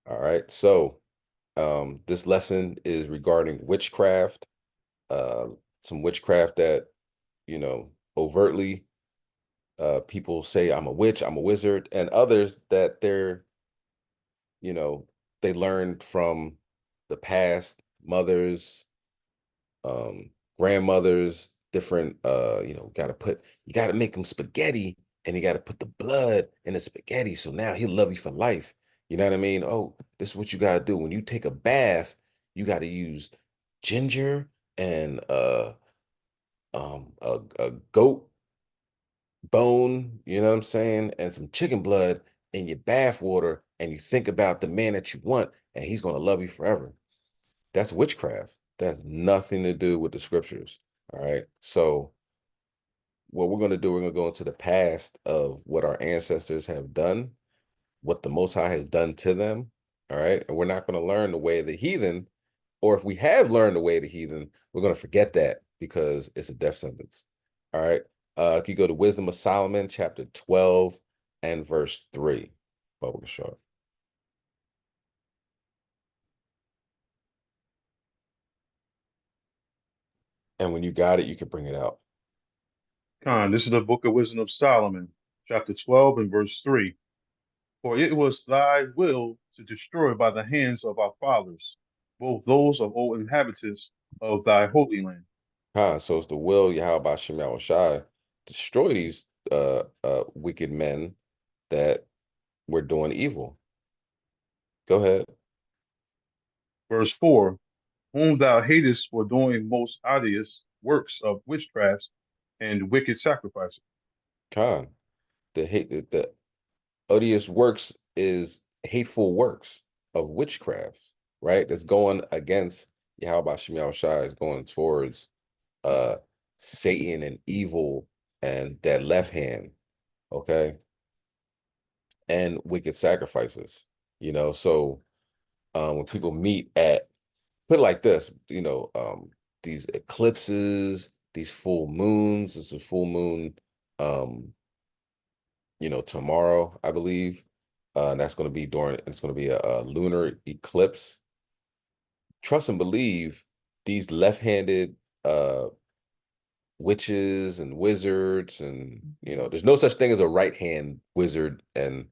All right. So this lesson is regarding witchcraft, uh, some witchcraft that, overtly people say I'm a witch, I'm a wizard, and others that you know, they learned from the past, mothers, um, grandmothers, different, you gotta make him spaghetti and you gotta put the blood in the spaghetti. So now he'll love you for life. You know what I mean? Oh, this is what you gotta do. When you take a bath, you gotta use ginger and a goat bone, you know what I'm saying, and some chicken blood in your bath water, and you think about the man that you want, and he's gonna love you forever. That's witchcraft. That has nothing to do with the scriptures. All right. So what we're going to do, we're going to go into the past of what our ancestors have done, what the Most High has done to them. All right. And we're not going to learn the way of the heathen, or if we have learned the way of the heathen, we're going to forget that because it's a death sentence. All right. If you go to Wisdom of Solomon, chapter 12 and verse 3. Bubble short. And when you got it, you can bring it out. Khan, this is the book of Wisdom of Solomon, chapter 12 and verse 3. For it was thy will to destroy by the hands of our fathers, both those of all inhabitants of thy holy land. So it's the will Yahweh Shem Shai destroy these wicked men that were doing evil. Go ahead. Verse 4. Whom thou hatest for doing most odious works of witchcraft and wicked sacrifices. Khan. The odious works is hateful works of witchcraft, right? That's going against Yahweh Shem Shai, is going towards uh Satan and evil and that left hand, okay? And wicked sacrifices, so when people meet at, put it like this, these eclipses, these full moons. It's a full moon, um, tomorrow, I believe. And that's going to be it's going to be a lunar eclipse. Trust and believe these left-handed uh witches and wizards, and there's no such thing as a right hand wizard and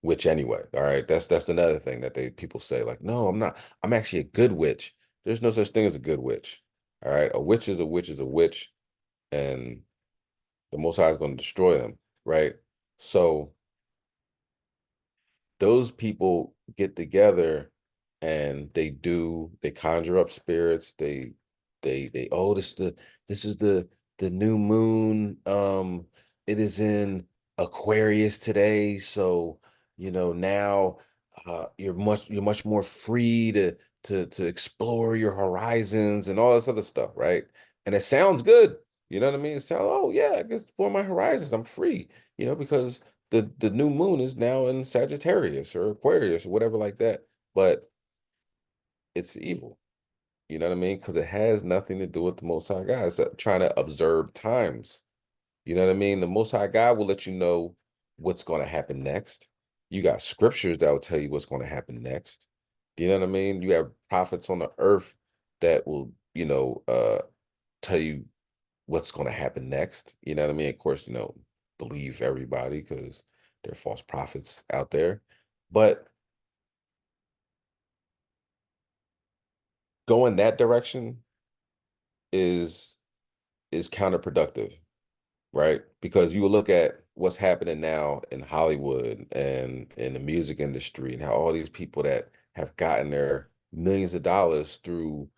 witch anyway. All right. That's another thing that people say, like, no, I'm not, I'm actually a good witch. There's no such thing as a good witch. All right. A witch is a witch is a witch, and the Most High is going to destroy them. Right. So those people get together and they conjure up spirits. Oh, this is the new moon. It is in Aquarius today. So, now you're much more free to explore your horizons and all this other stuff, right? And it sounds good. You know what I mean? It sounds, oh yeah, I can explore my horizons. I'm free, because the new moon is now in Sagittarius or Aquarius or whatever like that. But it's evil. You know what I mean? Because it has nothing to do with the Most High God. It's trying to observe times. You know what I mean? The Most High God will let you know what's going to happen next. You got scriptures that will tell you what's going to happen next. Do you know what I mean? You have prophets on the earth that will, tell you what's going to happen next. You know what I mean? Of course, believe everybody because there are false prophets out there. But going that direction is counterproductive, right? Because you will look at what's happening now in Hollywood and in the music industry, and how all these people that have gotten their millions of dollars through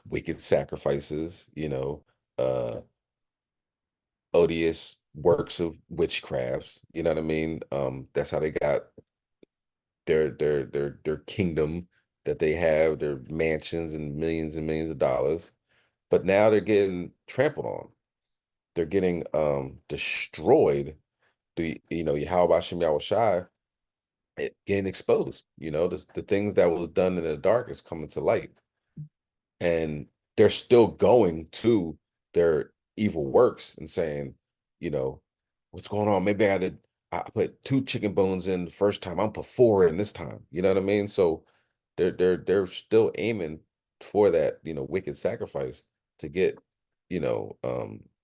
wicked sacrifices, uh odious works of witchcrafts, you know what I mean? That's how they got their kingdom that they have, their mansions and millions of dollars. But now they're getting trampled on. They're getting destroyed. Yahweh Shem Yahweh Shai, getting exposed. The things that was done in the dark is coming to light. And they're still going to their evil works and saying, you know, what's going on? Maybe I put two chicken bones in the first time. I'm put four in this time. You know what I mean? So they're still aiming for that, wicked sacrifice to get,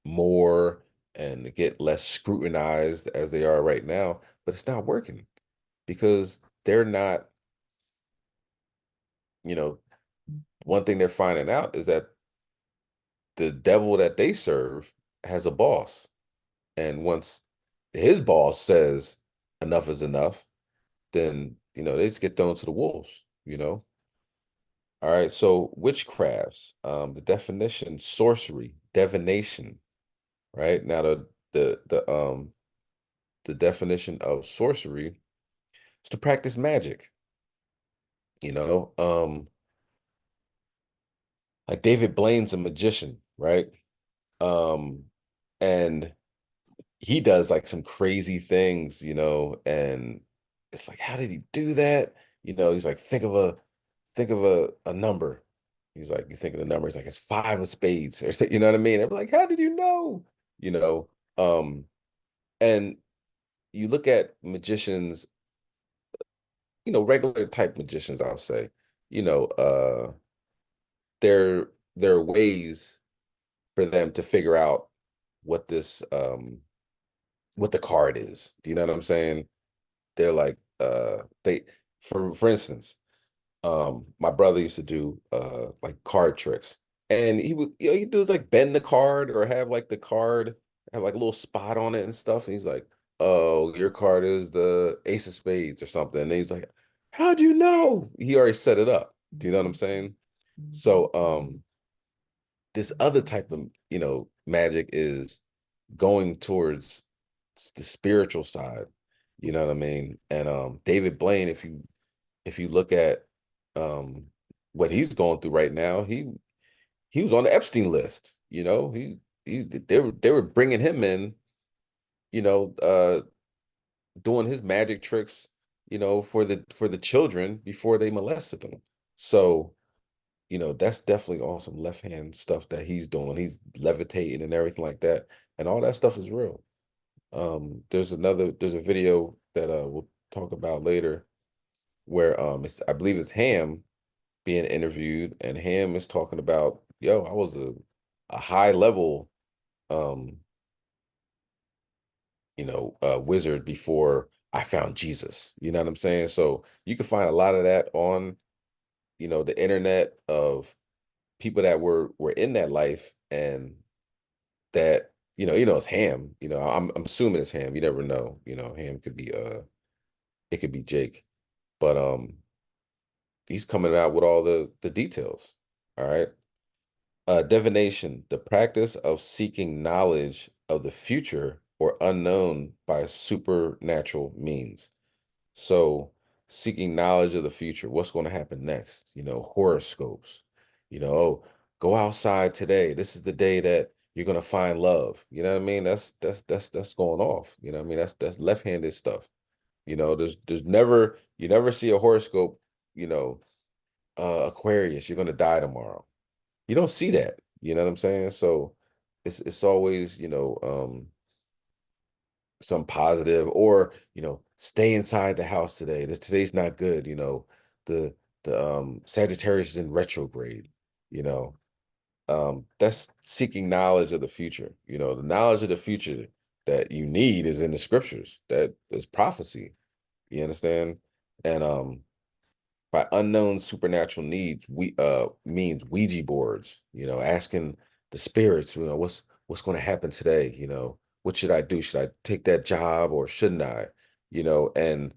more and to get less scrutinized as they are right now. But it's not working because they're not, you know, one thing they're finding out is that the devil that they serve has a boss. And once his boss says enough is enough, then they just get thrown to the wolves. All right, so witchcrafts, the definition, sorcery, divination, right? Now the definition of sorcery is to practice magic, you know. Like David Blaine's a magician, right? Um, and he does like some crazy things, and it's like, how did he do that? He's like, think of a number. He's like, you think of the number, he's like, it's five of spades, or you know what I mean? I'm like, how did you know? You know, um, and you look at magicians, regular type magicians, I'll say, you know, uh, there there are ways for them to figure out what this what the card is. Do you know what I'm saying? They're like they for instance, my brother used to do like card tricks. And he would, he do is like bend the card or have like the card have like a little spot on it and stuff. And he's like, oh, your card is the ace of spades or something. And he's like, how do you know? He already set it up. Do you know what I'm saying? So this other type of, magic is going towards the spiritual side. You know what I mean? And David Blaine, if you look at um what he's going through right now, he was on the Epstein list. They were bringing him in, you know, uh doing his magic tricks, for the children before they molested them. So, that's definitely awesome left hand stuff that he's doing. He's levitating and everything like that. And all that stuff is real. There's a video that we'll talk about later where I believe it's Ham being interviewed, and Ham is talking about, yo, I was a high level um wizard before I found Jesus. You know what I'm saying? So you can find a lot of that on, the internet of people that were in that life, and that, it's Ham. I'm assuming it's Ham. You never know. Ham could be it could be Jake. But he's coming out with all the details. All right. Divination, the practice of seeking knowledge of the future or unknown by supernatural means. So, seeking knowledge of the future, what's going to happen next? Horoscopes. Oh, go outside today. This is the day that you're going to find love. You know what I mean? That's going off. You know what I mean? That's left-handed stuff. There's never you never see a horoscope, you know, Aquarius, you're going to die tomorrow. You don't see that. You know what I'm saying? So it's always, some positive, or, stay inside the house today. Today's not good. The Sagittarius is in retrograde, you know. That's seeking knowledge of the future. The knowledge of the future that you need is in the scriptures. That is prophecy. You understand? And by unknown supernatural needs, we means Ouija boards, asking the spirits, what's going to happen today, what should I do? Should I take that job or shouldn't I? And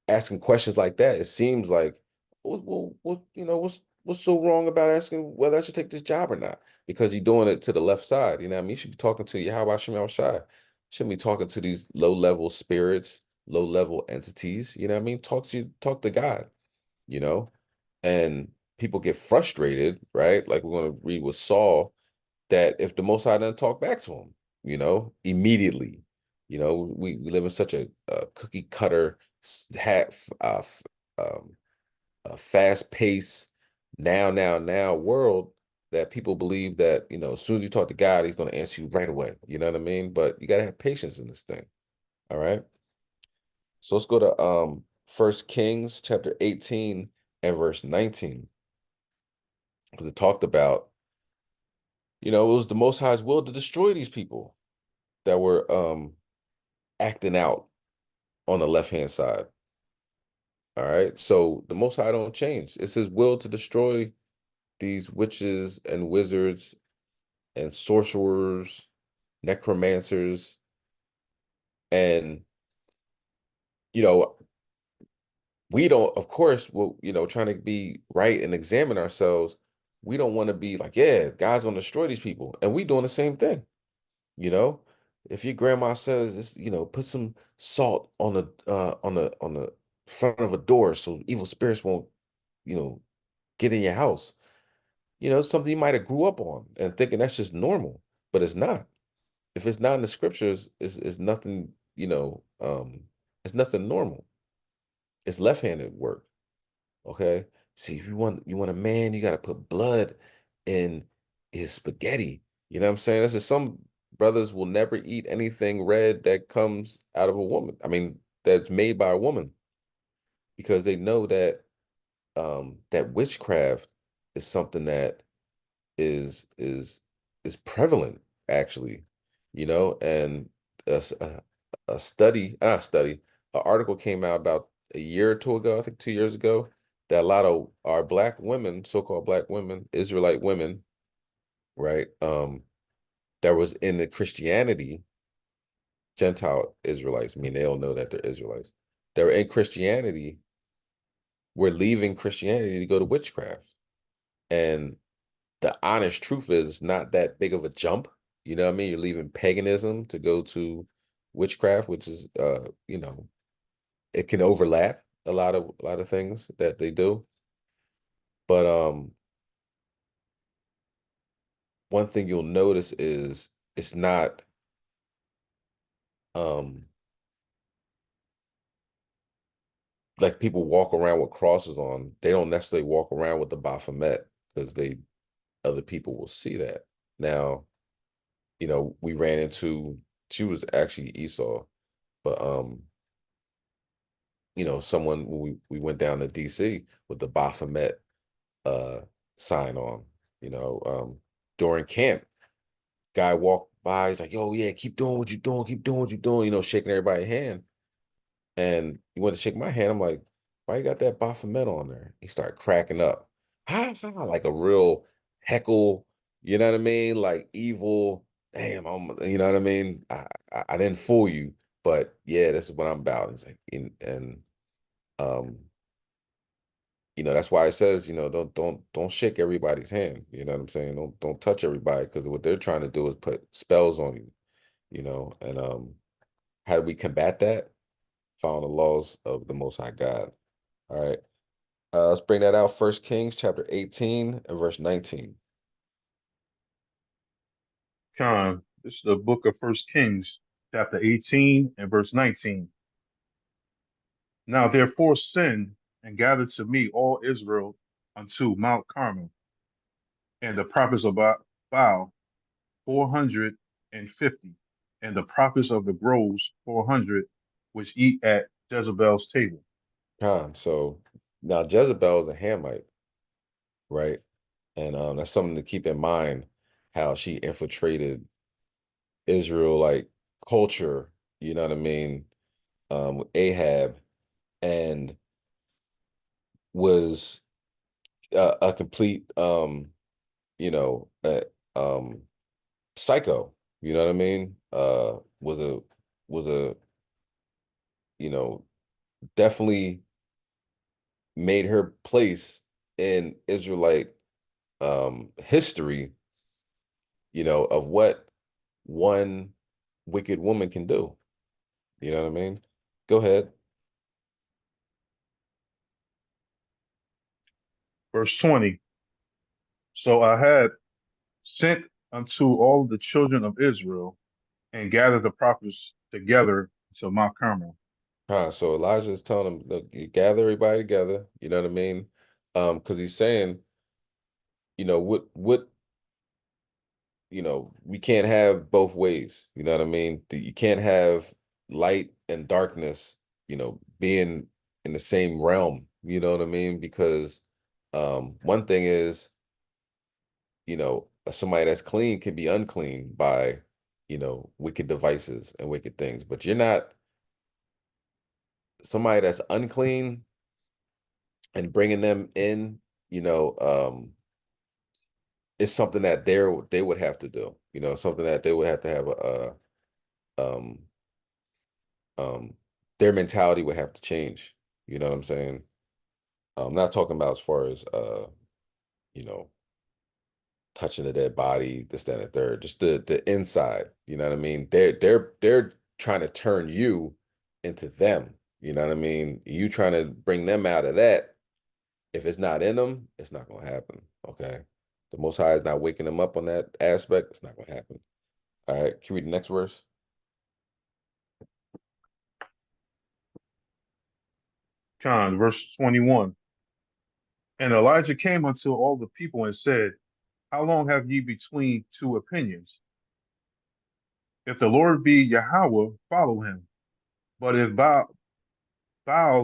asking questions like that, it seems like, what's so wrong about asking whether I should take this job or not? Because you're doing it to the left side. You know what I mean? You should be talking to you. How about Shemal Shai? Shouldn't be talking to these low-level spirits, low-level entities. You know what I mean? Talk to God, you know, and people get frustrated, right? Like we're going to read with Saul, that if the Most High doesn't talk back to him, immediately. We live in such a cookie cutter, um, a fast paced, now world, that people believe that, as soon as you talk to God, he's going to answer you right away. You know what I mean? But you got to have patience in this thing. All right. So let's go to First Kings chapter 18 and verse 19. Because it talked about, it was the Most High's will to destroy these people that were acting out on the left-hand side. All right. So the Most High don't change. It's his will to destroy these witches and wizards and sorcerers, necromancers, and you know, we don't, of course, well, trying to be right and examine ourselves, we don't want to be like, yeah, God's gonna destroy these people. And we doing the same thing, you know. If your grandma says this, put some salt on the front of a door so evil spirits won't, you know, get in your house. It's something you might have grew up on and thinking that's just normal, but it's not. If it's not in the scriptures, it's nothing, it's nothing normal. It's left-handed work. Okay. See, if you want a man, you gotta put blood in his spaghetti. You know what I'm saying? This is some brothers will never eat anything red that comes out of a woman. I mean, that's made by a woman because they know that that witchcraft is something that is prevalent actually, and a, s- a study, not a study, an article came out about a year or two ago, I think 2 years ago, that a lot of our black women, so-called black women, Israelite women, right, that was in the Christianity, Gentile Israelites, I mean, they don't know that they're Israelites. They were in Christianity, we're leaving Christianity to go to witchcraft. And the honest truth is it's not that big of a jump. You know what I mean? You're leaving paganism to go to witchcraft, which is it can overlap a lot of things that they do. But one thing you'll notice is it's not um like people walk around with crosses on. They don't necessarily walk around with the Baphomet because they other people will see that. Now, we ran into she was actually Esau, but someone when we went down to DC with the Baphomet uh sign on, during camp. Guy walked by, he's like, yo, yeah, keep doing what you're doing, keep doing what you're doing, shaking everybody's hand. And he went to shake my hand. I'm like, why you got that Baphomet on there? He started cracking up. Ha, ha, like a real heckle, you know what I mean? Like evil. Damn, you know what I mean? I didn't fool you, but yeah, this is what I'm about. He's like, and um that's why it says, don't shake everybody's hand. You know what I'm saying? Don't touch everybody because what they're trying to do is put spells on you, and how do we combat that? Follow the laws of the Most High God. All right. Let's bring that out. First Kings chapter 18 and verse 19. Con, this is the book of First Kings, chapter 18 and verse 19. Now therefore send and gather to me all Israel unto Mount Carmel, and the prophets of Baal 450, and the prophets of the groves 400, which eat at Jezebel's table. So now Jezebel is a Hamite, right? And that's something to keep in mind how she infiltrated Israelite culture, you know what I mean? With Ahab, and was a complete you know, uh, um psycho, you know what I mean? Was a you know, definitely made her place in Israelite history, of what one wicked woman can do. You know what I mean? Go ahead. Verse 20. So I had sent unto all the children of Israel and gathered the prophets together to Mount Carmel. So Elijah is telling them, look, you gather everybody together, you know what I mean? Because he's saying, what we can't have both ways, you know what I mean? You can't have light and darkness, being in the same realm, you know what I mean? Because one thing is, somebody that's clean can be unclean by, wicked devices and wicked things, but you're not somebody that's unclean and bringing them in, you know, it's something that they would have to do, something that they would have to have um um their mentality would have to change. You know what I'm saying? I'm not talking about as far as you know, touching a dead body, this, that, and the third, just the inside, you know what I mean? They're trying to turn you into them, you know what I mean? You trying to bring them out of that. If it's not in them, it's not gonna happen. Okay. The most high is not waking them up on that aspect, it's not gonna happen. All right, can you read the next verse? Verse 21. And Elijah came unto all the people and said, how long have ye between two opinions? If the Lord be Yahweh, follow him. But if Baal,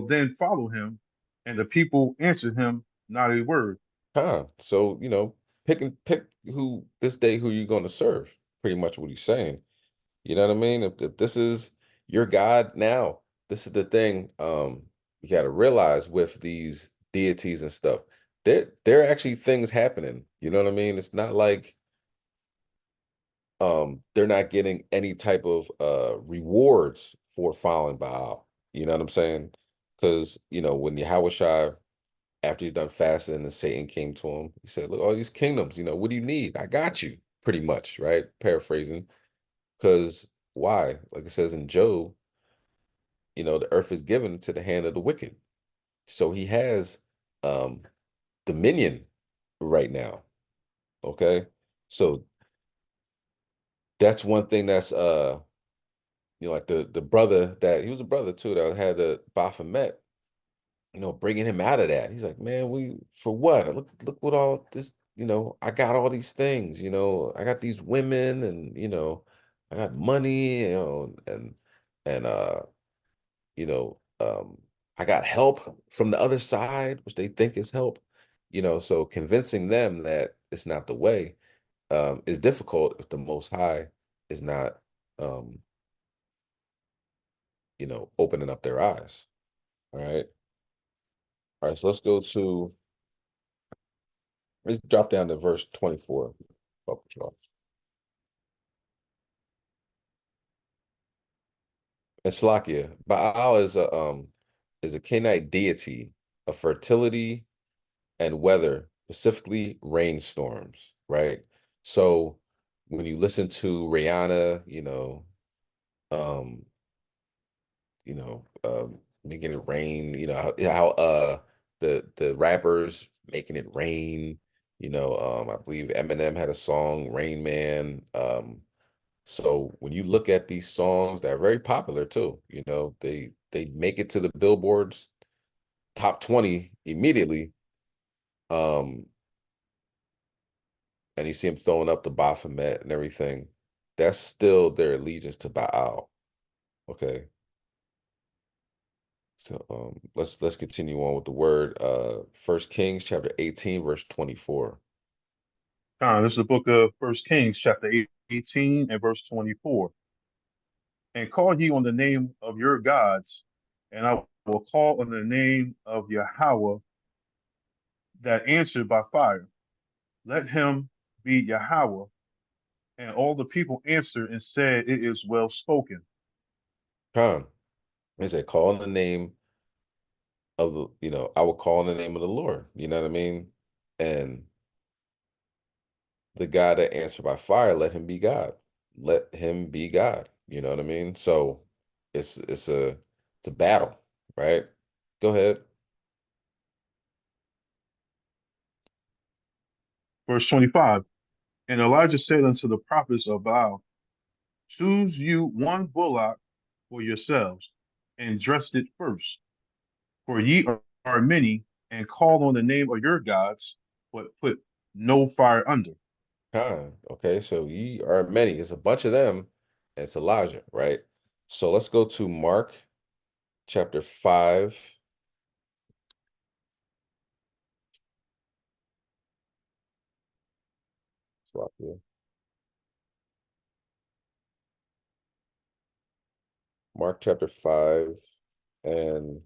then follow him. And the people answered him not a word. So, pick who this day who you're gonna serve, pretty much what he's saying. You know what I mean? If this is your God now, this is the thing. You got to realize with these deities and stuff, there are actually things happening. You know what I mean? It's not like they're not getting any type of rewards for following Baal. You know what I'm saying? Because when Yahweh after he's done fasting and Satan came to him, he said, "Look, all these kingdoms. What do you need? I got you." Pretty much, right? Paraphrasing. Because why? Like it says in Job, the earth is given to the hand of the wicked. So he has um dominion right now. Okay. So that's one thing that's like the brother that he was a brother too that had the Baphomet, bringing him out of that. He's like, man, we for what? Look what all this, I got all these things, I got these women and I got money, and you know, um, I got help from the other side, which they think is help, so convincing them that it's not the way, is difficult if the Most High is not, um, opening up their eyes. All right. All right. So let's drop down to verse 24. Oh, Patrol. And Slakia, Baal is a Canaanite deity of fertility and weather, specifically rainstorms, right? So when you listen to Rihanna, um, making it rain, how the rappers making it rain, I believe Eminem had a song, Rain Man. So when you look at these songs that are very popular too, they make it to the Billboard's top 20 immediately. Um, and you see him throwing up the Baphomet and everything, that's still their allegiance to Baal. Okay. So let's continue on with the word. First Kings chapter 18, verse 24. This is the book of First Kings, chapter 18 and verse 24. And call ye on the name of your gods, and I will call on the name of Yahweh that answered by fire. Let him be Yahweh. And all the people answered and said, it is well spoken. Come. He said, call on the name of I will call on the name of the Lord. You know what I mean? And the God that answered by fire, let him be God. Let him be God. You know what I mean? So it's a battle, right? Go ahead. Verse 25. And Elijah said unto the prophets of Baal, choose you one bullock for yourselves, and dress it first. For ye are many, and call on the name of your gods, but put no fire under. Okay, so ye are many. It's a bunch of them. And it's Elijah, right? So let's go to Mark. chapter 5. Stop here. Mark chapter 5 and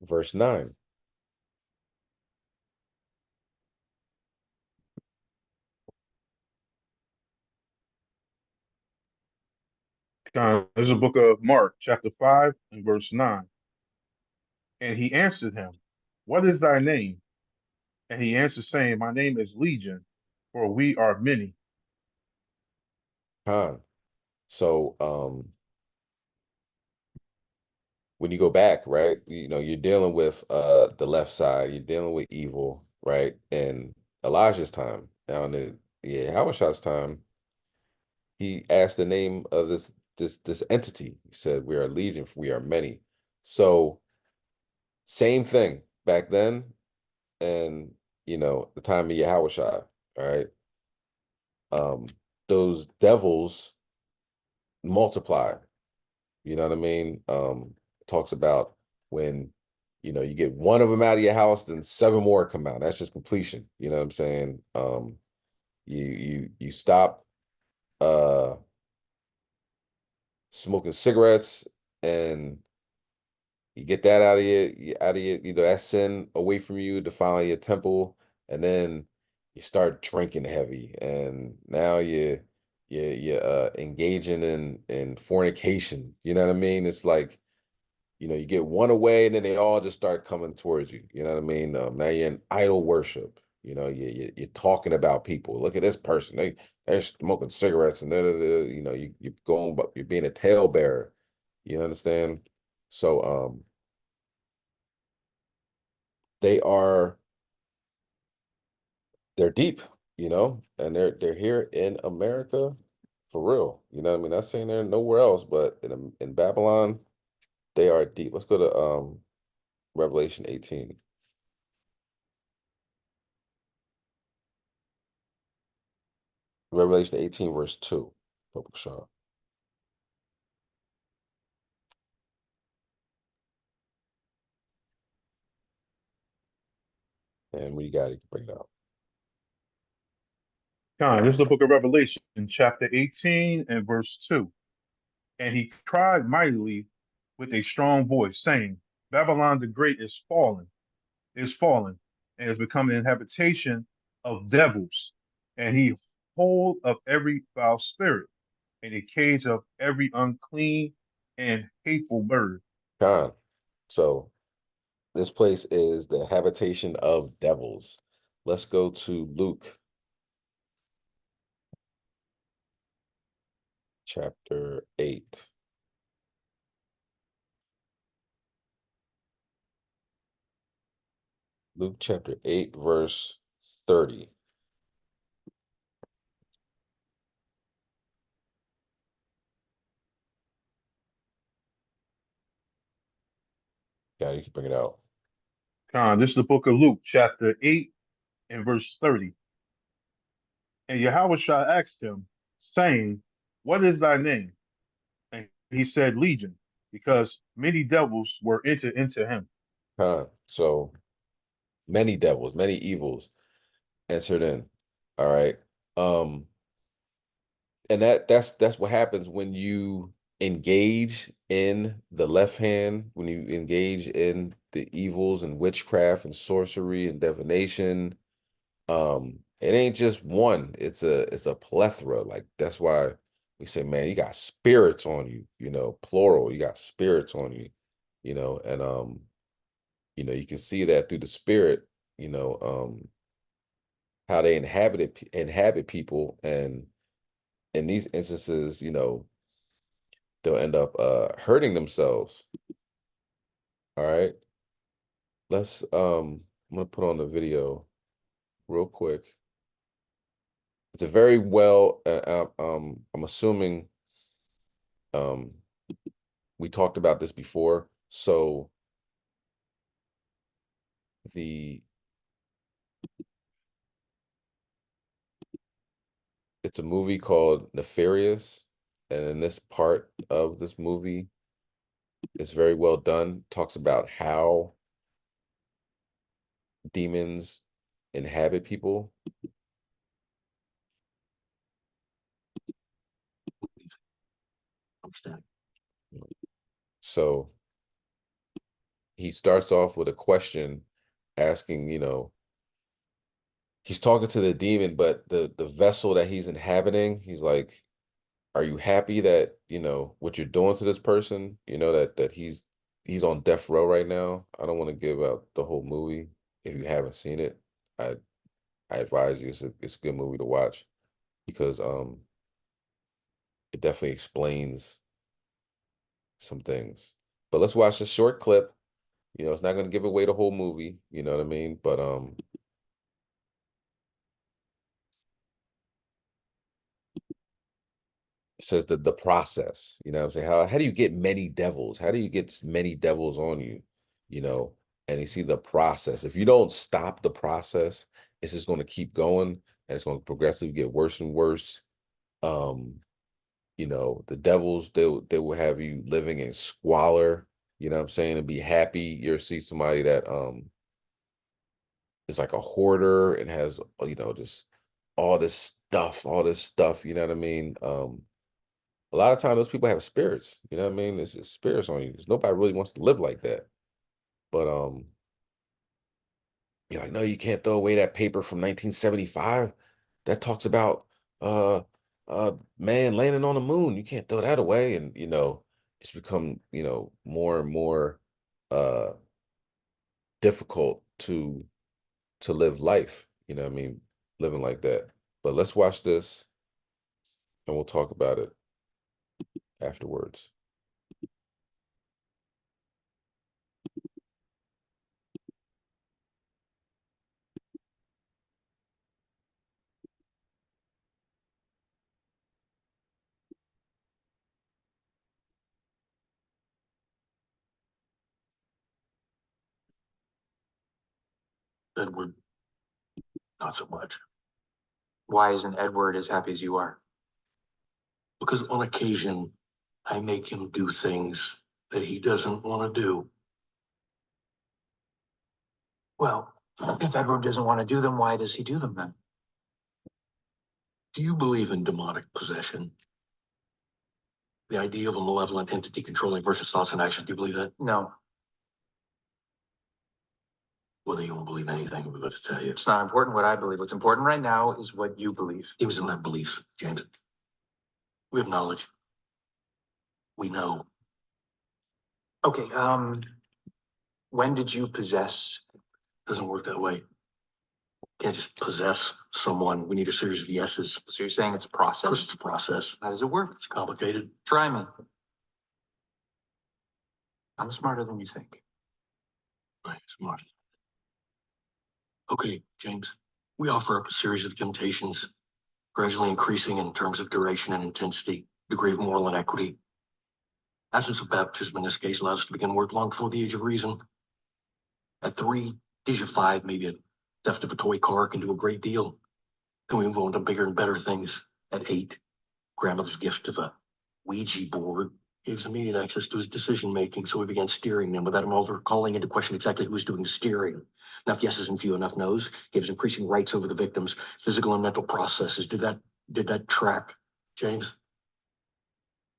verse 9. This is the book of Mark, chapter 5 and verse 9. And he answered him, What is thy name? And he answered, saying, My name is Legion, for we are many. Con. So when you go back, right, you're dealing with the left side, you're dealing with evil, right? In Elijah's time, now in Hawashai's time, he asked the name of this entity. He said, "We are legion, we are many." So same thing back then, and the time of Yahushua, all right. Um, those devils multiply. You know what I mean? It talks about when you get one of them out of your house, then seven more come out. That's just completion. You know what I'm saying? You stop uh smoking cigarettes and you get that out of your that sin away from you, defiling your temple, and then you start drinking heavy, and now you're engaging in fornication. You know what I mean? It's like you get one away, and then they all just start coming towards you. You know what I mean? Now you're in idol worship. You're talking about people. Look at this person. They're smoking cigarettes, and you're going, but you're being a talebearer. You understand? So they are they're deep, and they're here in America for real. You know what I mean? Not saying they're nowhere else, but in Babylon, they are deep. Let's go to Revelation 18. Revelation 18, verse 2. Purple Shaw. And when you got it, you can bring it out. This is the book of Revelation, chapter 18 and verse 2. And he cried mightily with a strong voice, saying, Babylon the Great is fallen, and has become an habitation of devils, and he hold of every foul spirit, and a cage of every unclean and hateful bird. Con. So this place is the habitation of devils. Let's go to Luke chapter 8. Luke chapter 8, verse 30. Yeah, you can bring it out. This is the book of Luke, chapter 8 and verse 30. And Yahushua asked him, saying, What is thy name? And he said, Legion, because many devils were entered into him. Con. So many devils, many evils entered in. All right. Um, and that's what happens when you engage in the left hand, when you engage in the evils and witchcraft and sorcery and divination. It ain't just one, it's a plethora. Like that's why we say, man, you got spirits on you, plural, you got spirits on you, and you can see that through the spirit, you know, um, how they inhabit people, and in these instances, they'll end up hurting themselves. All right. I'm gonna put on the video real quick. It's a very well I'm assuming um we talked about this before. So the it's a movie called Nefarious, and in this part of this movie, It's very well done. Talks about how demons inhabit people. Understand. So he starts off with a question asking, he's talking to the demon, but the vessel that he's inhabiting, he's like, are you happy that, what you're doing to this person? That he's on death row right now. I don't want to give out the whole movie. If you haven't seen it, I I advise you, it's a good movie to watch because it definitely explains some things. But let's watch this short clip. It's not going to give away the whole movie, you know what I mean? But it says the process, you know what I'm saying? How do you get many devils? How do you get many devils on you? You know, and you see the process. If you don't stop the process, it's just going to keep going and it's going to progressively get worse and worse. Um, the devils, they will have you living in squalor, you know what I'm saying, and be happy. You'll see somebody that is like a hoarder and has, just all this stuff, you know what I mean? A lot of times those people have spirits, you know what I mean? It's spirits on you. 'Cause nobody really wants to live like that. But you're like, no, you can't throw away that paper from 1975 that talks about uh man landing on the moon. You can't throw that away. And it's become, more and more uh difficult to live life, you know what I mean, living like that. But let's watch this and we'll talk about it afterwards. Edward, not so much. Why isn't Edward as happy as you are? Because on occasion, I make him do things that he doesn't want to do. Well, if Edward doesn't want to do them, why does he do them then? Do you believe in demonic possession? The idea of a malevolent entity controlling versus thoughts and actions, do you believe that? No, Whether you won't believe anything I'm about to tell you. it's not important what I believe. What's important right now is what you believe. Demons don't have beliefs, James. We have knowledge. We know. Okay, when did you possess? Doesn't work that way. Can't just possess someone. We need a series of yeses. So you're saying it's a Of course, process? it's a process. How does it work? It's complicated. Try me. I'm smarter than you think. Right, smart. Okay, James. We offer up a series of temptations, gradually increasing in terms of duration and intensity, degree of moral inequity. Absence of baptism in this case allows us to begin work long before the age of reason. At 3, age of 5, maybe a theft of a toy car can do a great deal. Then we move on to bigger and better things. At 8, grandmother's gift of a Ouija board gives immediate access to his decision making, so we began steering them without him ever calling into question exactly who was doing the steering. Enough yeses and few enough nos gives increasing rights over the victim's physical and mental processes. Did that track, James?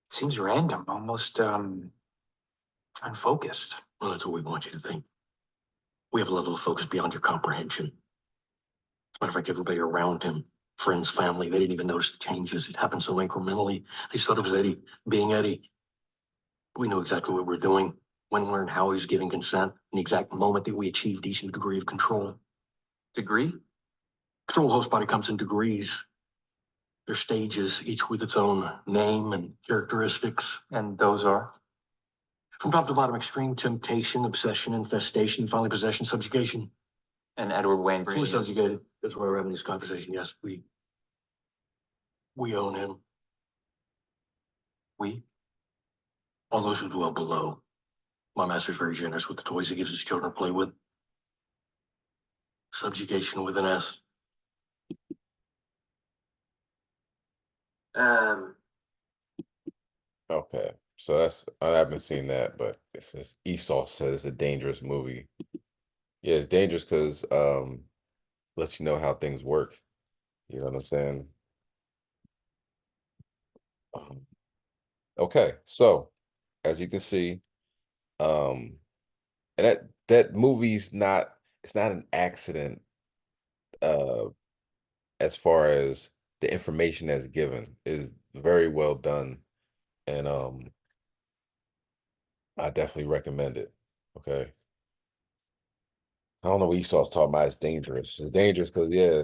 It seems random, almost unfocused. Well, that's what we want you to think. We have a level of focus beyond your comprehension. As a matter of fact, everybody around him, friends, family, they didn't even notice the changes. It happened so incrementally. They just thought it was Eddie being Eddie. We knew exactly what we were doing, when, where, and how he was giving consent, and the exact moment that we achieved each new degree of control. Degree? Control host body comes in degrees. There's stages, each with its own name and characteristics. And those are? From top to bottom, extreme temptation, obsession, infestation, finally possession, subjugation. And Edward Wayne Fully Brady is- subjugated. That's why we're having this conversation. Yes, we own him. We? All those who dwell below. My master's very generous with the toys he gives his children to play with. Subjugation with an S. Okay. So I haven't seen that, but since Esau said it's a dangerous movie. Yeah, it's dangerous because lets you know how things work. You know what I'm saying? Um, okay, so as you can see, and that movie's not it's not an accident uh as far as the information that's given is very well done, and I definitely recommend it. Okay. I don't know what Esau's talking about. It's dangerous. It's dangerous because yeah,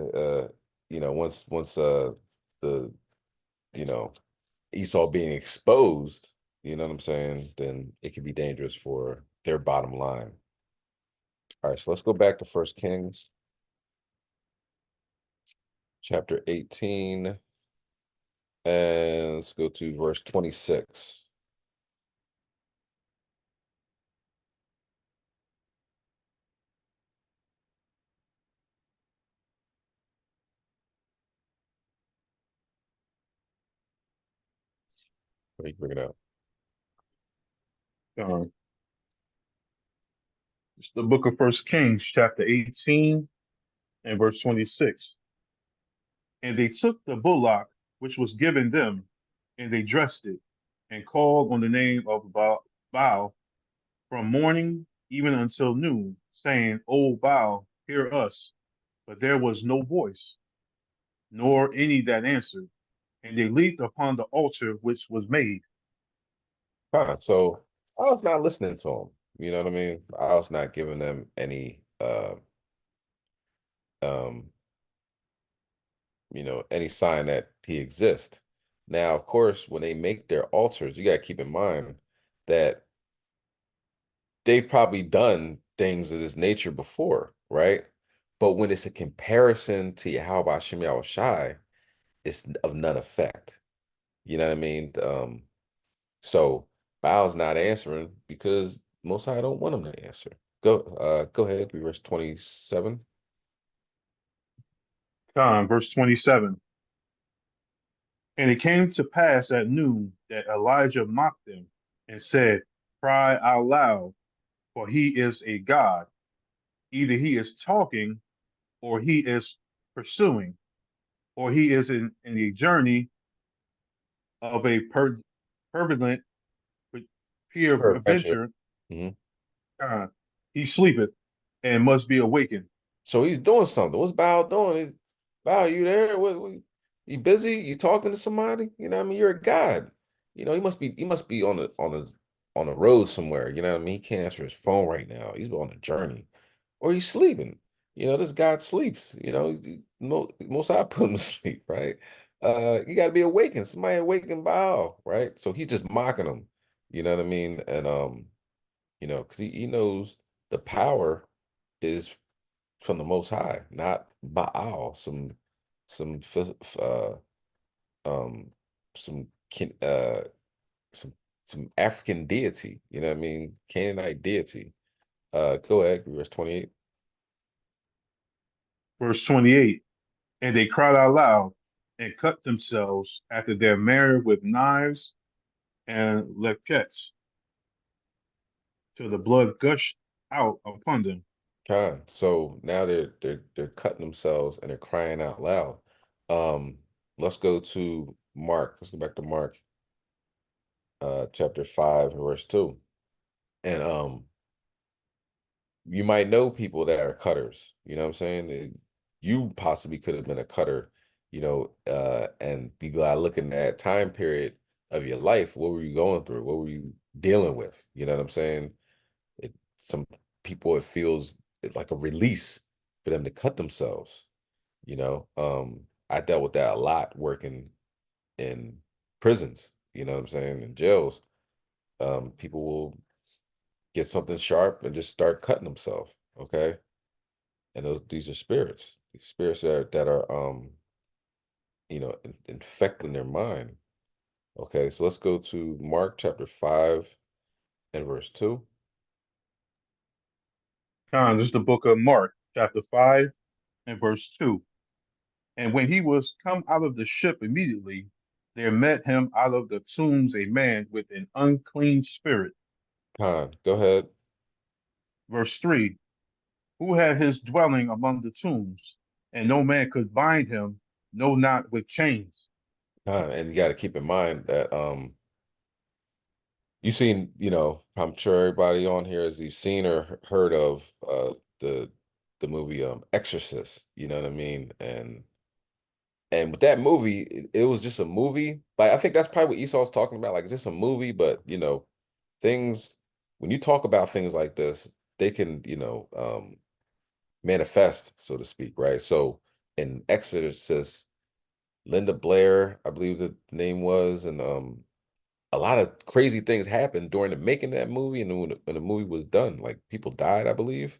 once the you know Esau being exposed, you know what I'm saying, then it could be dangerous for their bottom line. All right, so let's go back to First Kings, chapter 18, and let's go to verse 26. Let me bring it up. Uh, it's the book of First Kings, chapter 18 and verse 26. And they took the bullock which was given them, and they dressed it, and called on the name of Baal from morning even until noon, saying, O Baal, hear us. But there was no voice, nor any that answered. And they leaped upon the altar which was made. So I was not listening to him. You know what I mean? I was not giving them any um any sign that he exists. Now, of course, when they make their altars, you got to keep in mind that they've probably done things of this nature before, right? But when it's a comparison to Yahweh Shem Yahweh Shai, it's of none effect. You know what I mean? So Baal's not answering because Most High don't want him to answer. Go ahead, verse 27. Verse 27. And it came to pass at noon that Elijah mocked them and said, Cry out loud, for he is a God. Either he is talking, or he is pursuing, or he is in a journey of a prevalent Peradventure. peradventure. Mhm. Uh, he sleepeth and must be awakened. So he's doing something. What's Bao doing? Bao, you there? You busy? You talking to somebody? You know what I mean? You're a god. He must be on a road somewhere. You know what I mean? He can't answer his phone right now. He's on a journey. Or he's sleeping. This God sleeps. Most I put him to sleep, right? You gotta be awakened. Somebody awaken Bao, right? So he's just mocking him. You know what I mean? And because he knows the power is from the Most High, not Baal, some um some some some African deity, you know what I mean? Canaanite deity. Go ahead, verse 28. Verse 28. And they cried out loud and cut themselves after their manner with knives and laquettes till the blood gushed out upon them. So now they're cutting themselves and they're crying out loud. Um, let's go to Mark. Let's go back to Mark, chapter 5, verse 2. And you might know people that are cutters, you know what I'm saying? You possibly could have been a cutter, and you gotta look in that time period of your life. What were you going through? What were you dealing with? You know what I'm saying? Some people, it feels like a release for them to cut themselves, you know. I dealt with that a lot working in prisons, you know what I'm saying, in jails. People will get something sharp and just start cutting themselves, okay? And these are spirits. These spirits that are infecting their mind. Okay, so let's go to Mark chapter 5 and verse 2. This is the book of Mark, chapter 5 and verse 2. And when he was come out of the ship immediately, there met him out of the tombs a man with an unclean spirit. Go ahead. Verse 3, who had his dwelling among the tombs, and no man could bind him, no, not with chains. And you got to keep in mind that you've seen, I'm sure everybody on here has you've seen or heard of the the movie Exorcist, you know what I mean? And with that movie, it was just a movie. Like I think that's probably what Esau's talking about, like just a movie, but things when you talk about things like this, they can, manifest, so to speak, right? So in Exorcist, Linda Blair, I believe the name was, and a lot of crazy things happened during the making of that movie, and then when the movie was done, like people died, I believe,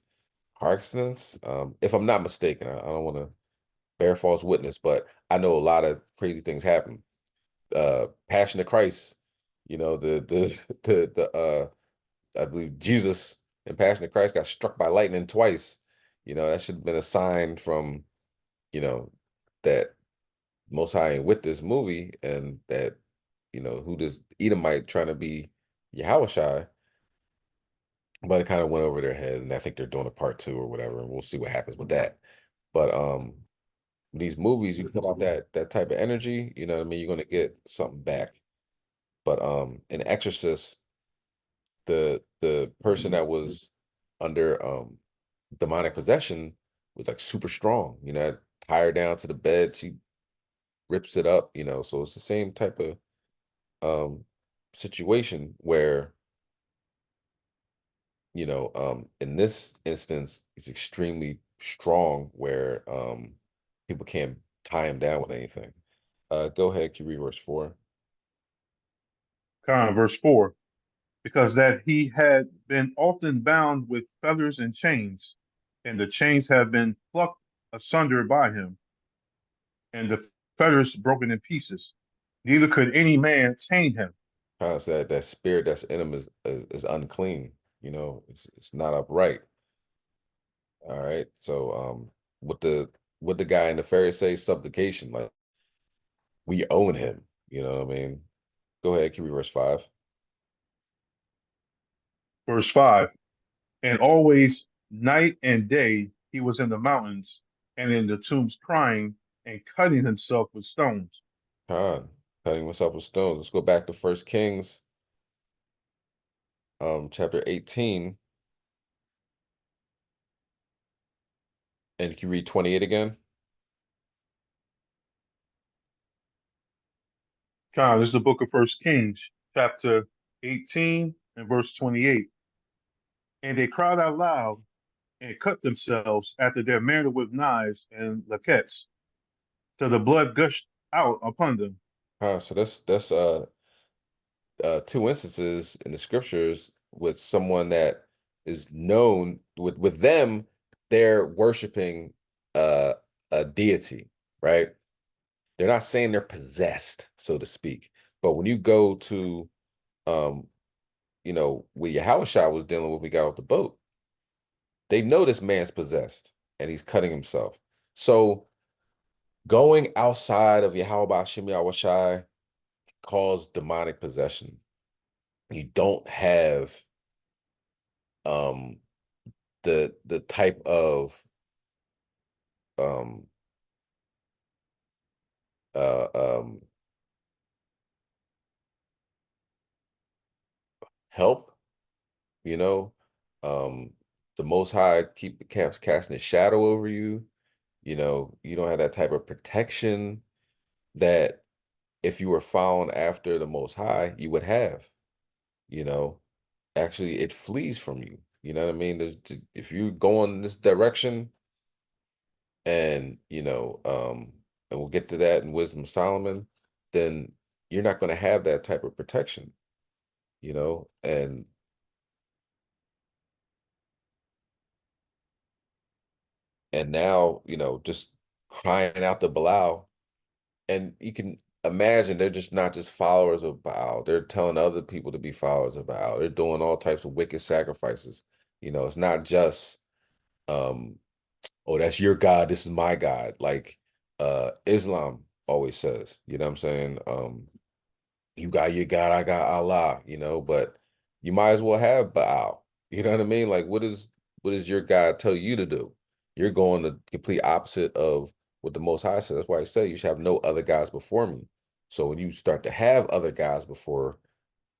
car accidents. If I'm not mistaken, I don't want to bear false witness, but I know a lot of crazy things happened. Passion of Christ, the I believe Jesus and Passion of Christ got struck by lightning twice. That should have been a sign from you know that Most High ain't with this movie, and that who this Edomite trying to be Yahushai, but it kind of went over their head, and I think they're doing a part two or whatever, and we'll see what happens with that. But these movies, you put out that type of energy, you know what I mean, you're gonna get something back. But in Exorcist, the person that was under demonic possession was like super strong, tie her down to the bed, she rips it up, so it's the same type of um situation where in this instance it's extremely strong where people can't tie him down with anything. Go ahead, can you read verse 4? Verse 4, because that he had been often bound with fetters and chains, and the chains have been plucked asunder by him, and the fetters broken in pieces. Neither could any man tame him. So that spirit that's in him is unclean, it's not upright. All right. So with the guy in the Pharisee supplication, like we own him, you know what I mean? Go ahead, can you read verse 5? Verse 5, and always night and day he was in the mountains and in the tombs crying and cutting himself with stones. Khan, cutting himself with stones. Let's go back to First Kings, chapter 18, and you can read 28 again. This is the book of First Kings, chapter 18 and verse 28. And they cried out loud and cut themselves after their manner with knives and laquettes, till the blood gushed out upon them. So that's two instances in the scriptures with someone that is known with them, they're worshiping uh a deity, right? They're not saying they're possessed, so to speak. But when you go to um, what Yahushua was dealing with when we got off the boat, they know this man's possessed and he's cutting himself. So going outside of Yahweh Shem Yahushai cause demonic possession. You don't have um the type of um uh um help, you know. Um the Most High keep casting a shadow over you. You don't have that type of protection that if you were found after the Most High, you would have, you know. Actually, it flees from you. You know what I mean? If you go in this direction, and and we'll get to that in Wisdom of Solomon, then you're not going to have that type of protection, and now, just crying out to Baal. And you can imagine they're just not just followers of Baal. They're telling other people to be followers of Baal. They're doing all types of wicked sacrifices. It's not just, um, oh, that's your God, this is my God. Like Islam. always says. You know what I'm saying? You got your God, I got Allah, but you might as well have Baal. You know what I mean? Like what does your God tell you to do? You're going the complete opposite of what the Most High says. That's why I say you should have no other gods before me. So when you start to have other gods before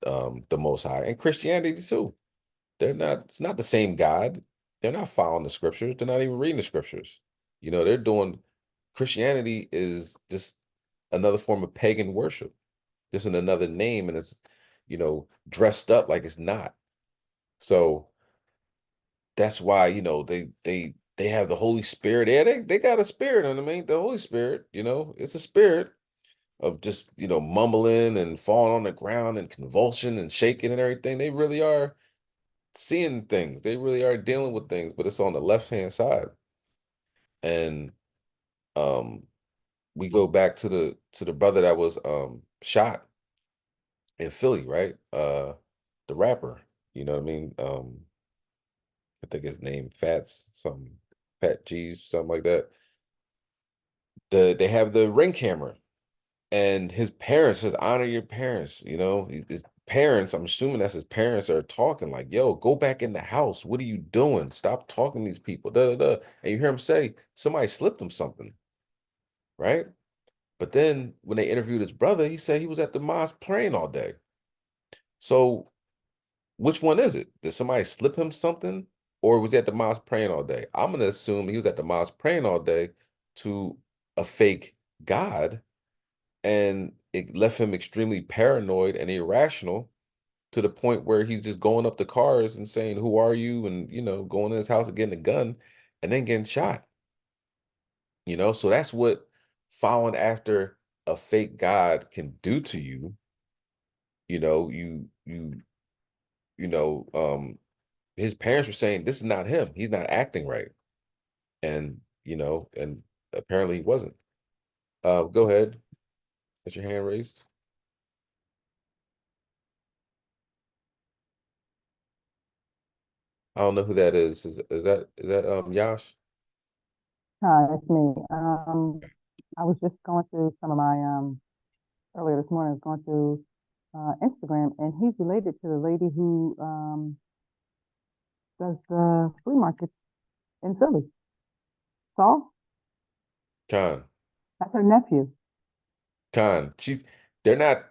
the Most High, and Christianity too, it's not the same God. They're not following the scriptures. They're not even reading the scriptures. They're doing Christianity is just another form of pagan worship. Just in another name, and it's, dressed up like it's not. So that's why, they have the Holy Spirit. Yeah, they got a spirit, I mean, the Holy Spirit, it's a spirit of just, mumbling and falling on the ground and convulsion and shaking and everything. They really are seeing things. They really are dealing with things, but it's on the left-hand side. And we go back to the brother that was shot in Philly, right? The rapper, you know what I mean? I think his name Fats, something Fat G's, something like that. They have the ring camera, and his parents says, honor your parents, his parents, I'm assuming that's his parents, are talking like, yo, go back in the house. What are you doing? Stop talking to these people. Da, da, da. And you hear him say, somebody slipped him something, right? But then when they interviewed his brother, he said he was at the mosque praying all day. So which one is it? Did somebody slip him something, or was he at the mosque praying all day? I'm gonna assume he was at the mosque praying all day to a fake God, and it left him extremely paranoid and irrational to the point where he's just going up to cars and saying, "Who are you?" and going to his house and getting a gun, and then getting shot. So that's what following after a fake God can do to you. You know, his parents were saying this is not him. He's not acting right. And apparently he wasn't. Go ahead. Get your hand raised. I don't know who that is. Is that Yash? Hi, it's me. I was just going through some of my earlier this morning. I was going through Instagram, and he's related to the lady who does the flea markets in Philly. Saul, Khan. that's her nephew. Khan. They're not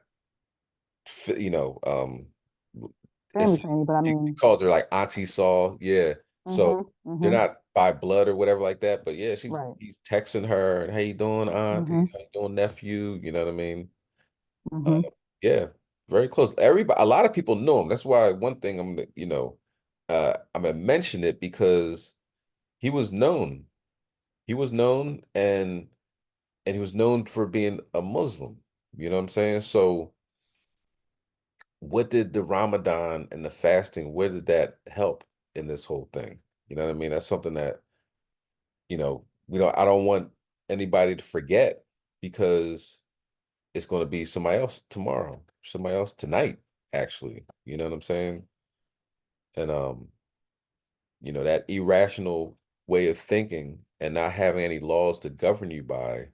Family it's training, but I he mean, calls her like Auntie Saul. Yeah. So mm-hmm, they're mm-hmm, not by blood or whatever like that. But yeah, right, he's texting her and how you doing, aunt? mm-hmm, How you doing, nephew? You know what I mean? Uh, mm-hmm, yeah, very close. Everybody, a lot of people know him. That's why one thing I'm gonna mention it because he was known. He was known and he was known for being a Muslim. You know what I'm saying? So what did the Ramadan and the fasting, where did that help in this whole thing? You know what I mean? That's something that, I don't want anybody to forget because it's going to be somebody else tomorrow, somebody else tonight, actually. You know what I'm saying? And that irrational way of thinking and not having any laws to govern you by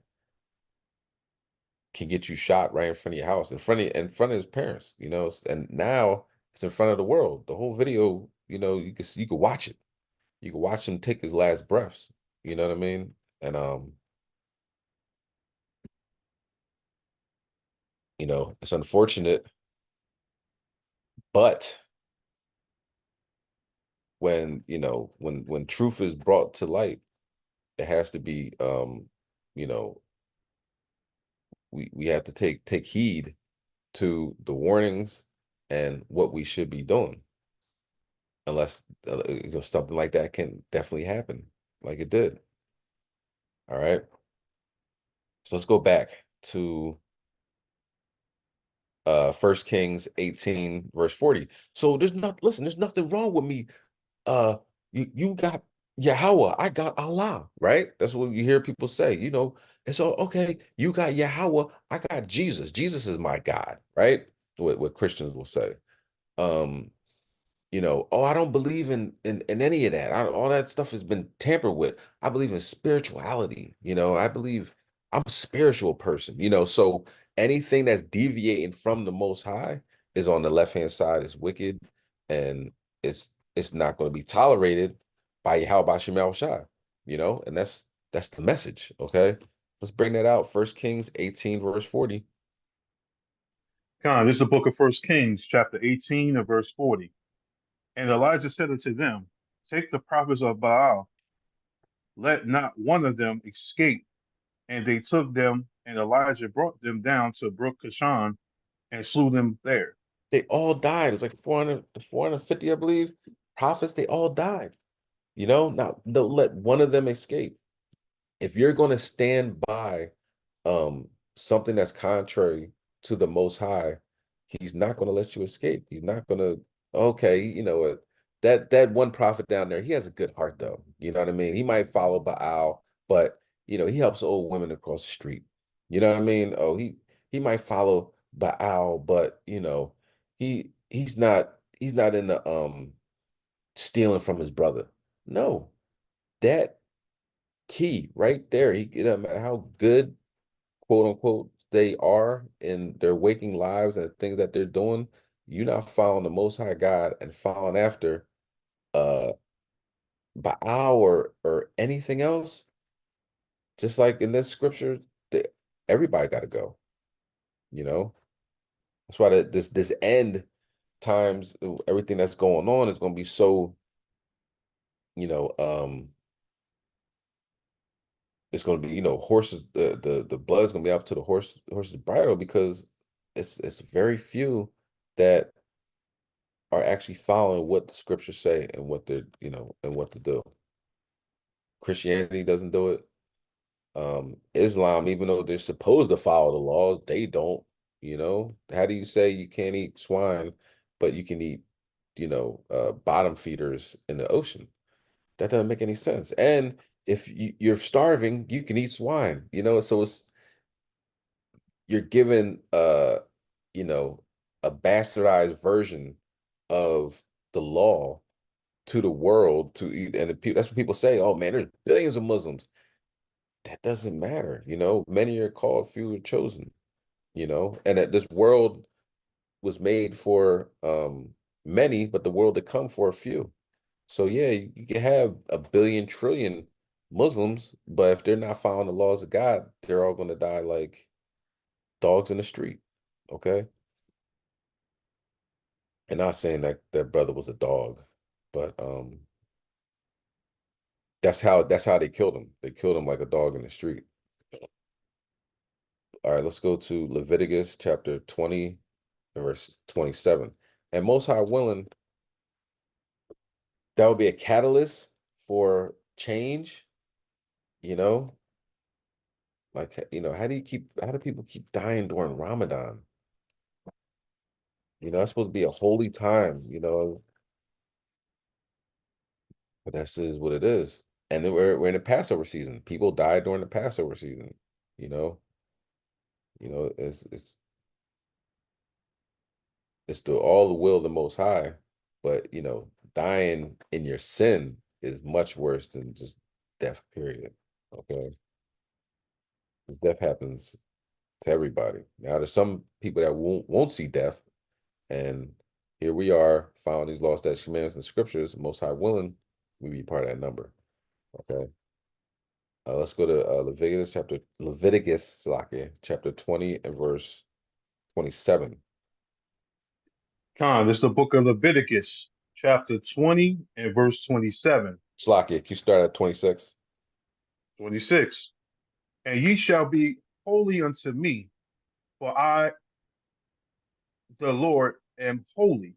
can get you shot right in front of your house, in front of his parents, and now it's in front of the world. The whole video, you could watch it. You can watch him take his last breaths. You know what I mean? And it's unfortunate, but when truth is brought to light, it has to be you know, we have to take heed to the warnings and what we should be doing, unless something like that can definitely happen, like it did. All right. So let's go back to First Kings 18, verse 40. So there's nothing wrong with me. You got Yahweh, I got Allah, right? That's what you hear people say, and so okay, you got Yahweh, I got Jesus. Jesus is my God, right? What Christians will say. Um, oh, I don't believe in any of that. All that stuff has been tampered with. I believe in spirituality. I believe I'm a spiritual person, you know, so anything that's deviating from the Most High is on the left-hand side, is wicked, and it's not going to be tolerated by how about Shemal Shai, you know, and that's the message. Okay, let's bring that out. First Kings 18 verse 40. This is the book of First Kings, chapter 18 and verse 40. And Elijah said unto them, take the prophets of Baal, let not one of them escape. And they took them, and Elijah brought them down to Brook Kishon and slew them there. They all died. It was like 400 to 450, I believe. Prophets, they all died. You know, not don't let one of them escape. If you're going to stand by um something that's contrary to the Most High, he's not going to let you escape. He's not going to, okay, you know, that one prophet down there, he has a good heart though. You know what I mean? He might follow Baal, but you know, he helps old women across the street. You know what I mean? Oh, he might follow Baal, but you know, he's not in the stealing from his brother. No, that key right there. He, no matter how good, quote unquote, they are in their waking lives and the things that they're doing, you're not following the Most High God and following after uh Baal or anything else. Just like in this scripture, everybody got to go. You know, that's why this end times everything that's going on is going to be so, you know, it's going to be, you know, horses, the blood's going to be up to the horse's bridle, because it's very few that are actually following what the scriptures say and what they're, you know, and what to do. Christianity doesn't do it. Islam, even though they're supposed to follow the laws, they don't. You know, how do you say you can't eat swine, but you can eat, you know, bottom feeders in the ocean? That doesn't make any sense. And if you're starving, you can eat swine. You know, so you're given you know, a bastardized version of the law to the world to eat. And that's what people say. Oh man, there's billions of Muslims. That doesn't matter. You know, many are called, few are chosen. You know, and that this world was made for many, but the world to come for a few. So yeah, you can have a billion trillion Muslims, but if they're not following the laws of God, they're all going to die like dogs in the street. Okay. And not saying that that brother was a dog, but that's how they killed him. They killed him like a dog in the street. All right, let's go to Leviticus chapter 20 and verse 27. And most high willing, that would be a catalyst for change, you know? Like, you know, how do people keep dying during Ramadan? You know, it's supposed to be a holy time, you know, but that's just what it is. And then we're in the Passover season. People die during the Passover season, you know. You know, it's the all the will of the Most High, but you know, dying in your sin is much worse than just death, period. Okay. Death happens to everybody. Now there's some people that won't see death, and here we are following these laws, statutes, commandments, and scriptures, Most High willing, we be part of that number. Okay. Let's go to Leviticus, Salakia, chapter 20 and verse 27. This is the book of Leviticus, chapter 20 and verse 27. Salakia, can you start at 26? 26. And ye shall be holy unto me, for I, the Lord, am holy,